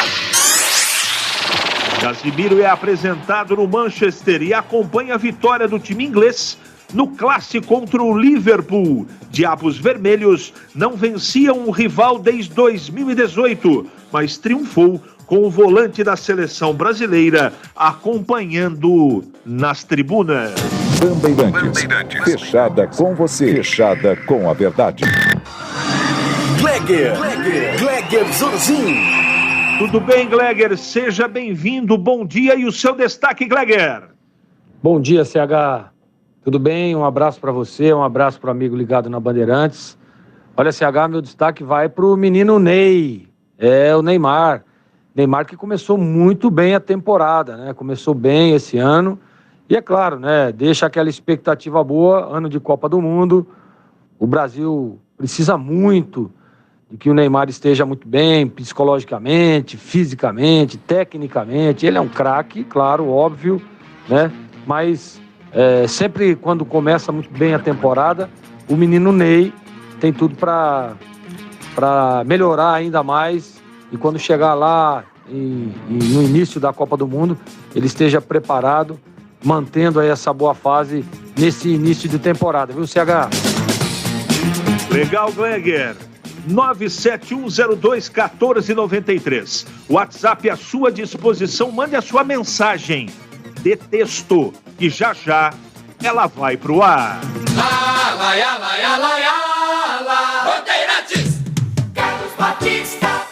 Casimiro é apresentado no Manchester e acompanha a vitória do time inglês no clássico contra o Liverpool. Diabos Vermelhos não venciam um rival desde 2018, mas triunfou com o volante da seleção brasileira acompanhando nas tribunas. Bandeirantes. Fechada com você. Fechada com a verdade. Gleger Zorzin. Tudo bem, Gleger? Seja bem-vindo. Bom dia e o seu destaque, Gleger. Bom dia, CH. Tudo bem? Um abraço para você, um abraço para o amigo ligado na Bandeirantes. Olha, CH, meu destaque vai para o menino Ney. O Neymar. Neymar que começou muito bem a temporada, né? Começou bem esse ano. E é claro, né? Deixa aquela expectativa boa, ano de Copa do Mundo. O Brasil precisa muito de que o Neymar esteja muito bem, psicologicamente, fisicamente, tecnicamente. Ele é um craque, claro, óbvio, né? Mas sempre quando começa muito bem a temporada, o menino Ney tem tudo para melhorar ainda mais. E quando chegar lá no início da Copa do Mundo, ele esteja preparado, mantendo aí essa boa fase nesse início de temporada, viu, CH? Legal, Gleger. 971021493. WhatsApp à sua disposição. Mande a sua mensagem de texto e já ela vai pro ar. Bandeirantes, Carlos Batista.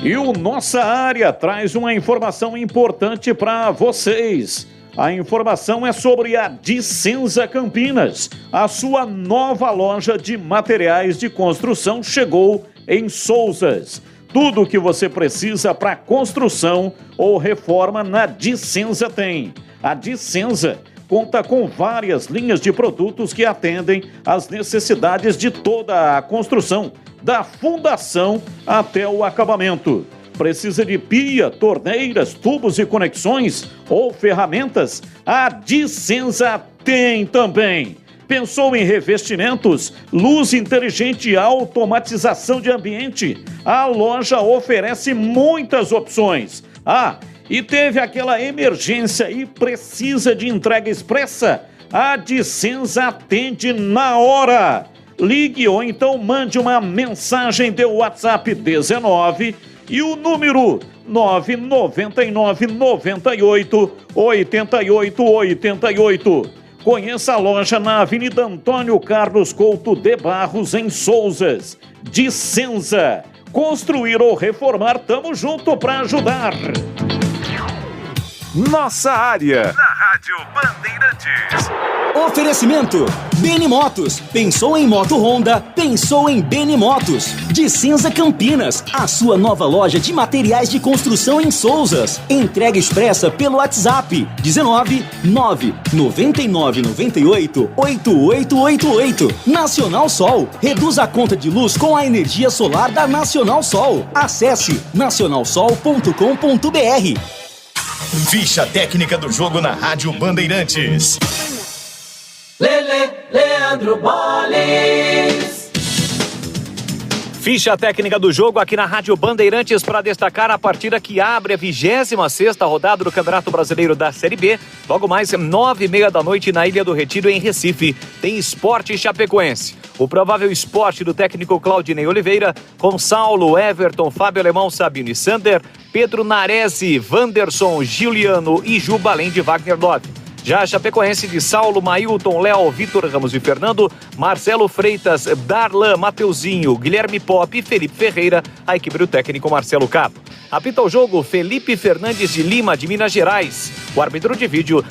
E o Nossa Área traz uma informação importante para vocês. A informação é sobre a Dicenza Campinas. A sua nova loja de materiais de construção chegou em Souzas. Tudo o que você precisa para construção ou reforma na Dicenza tem. A Dicenza conta com várias linhas de produtos que atendem às necessidades de toda a construção, da fundação até o acabamento. Precisa de pia, torneiras, tubos e conexões ou ferramentas? A Dicenza tem também. Pensou em revestimentos, luz inteligente e automatização de ambiente? A loja oferece muitas opções. E teve aquela emergência e precisa de entrega expressa? A Dicenza atende na hora. Ligue ou então mande uma mensagem de WhatsApp 19 e o número 999 98 88 88. Conheça a loja na Avenida Antônio Carlos Couto de Barros, em Souzas. Dicenza. Construir ou reformar, tamo junto para ajudar. Nossa Área, na Rádio Bandeirantes. Oferecimento: Beni Motos. Pensou em moto Honda? Pensou em Beni Motos. Dicenza Campinas, a sua nova loja de materiais de construção em Souzas. Entrega expressa pelo WhatsApp 19 999 98 8888. Nacional Sol. Reduz a conta de luz com a energia solar da Nacional Sol. Acesse nacionalsol.com.br. Ficha técnica do jogo na Rádio Bandeirantes. Leandro Boles. Ficha técnica do jogo aqui na Rádio Bandeirantes para destacar a partida que abre a 26ª rodada do Campeonato Brasileiro da Série B. Logo mais 9h30 da noite na Ilha do Retiro, em Recife, tem Sport Chapecoense. O provável esporte do técnico Claudinei Oliveira, com Saulo, Everton, Fábio Alemão, Sabino e Sander, Pedro Naresi, Wanderson, Giuliano e Juba, além de Wagner Love. Já a Chapecoense de Saulo, Mailton, Léo, Vitor Ramos e Fernando, Marcelo Freitas, Darlan, Mateuzinho, Guilherme Pop e Felipe Ferreira, a equipe do técnico Marcelo Cabo. Apita o jogo Felipe Fernandes de Lima, de Minas Gerais. O árbitro de vídeo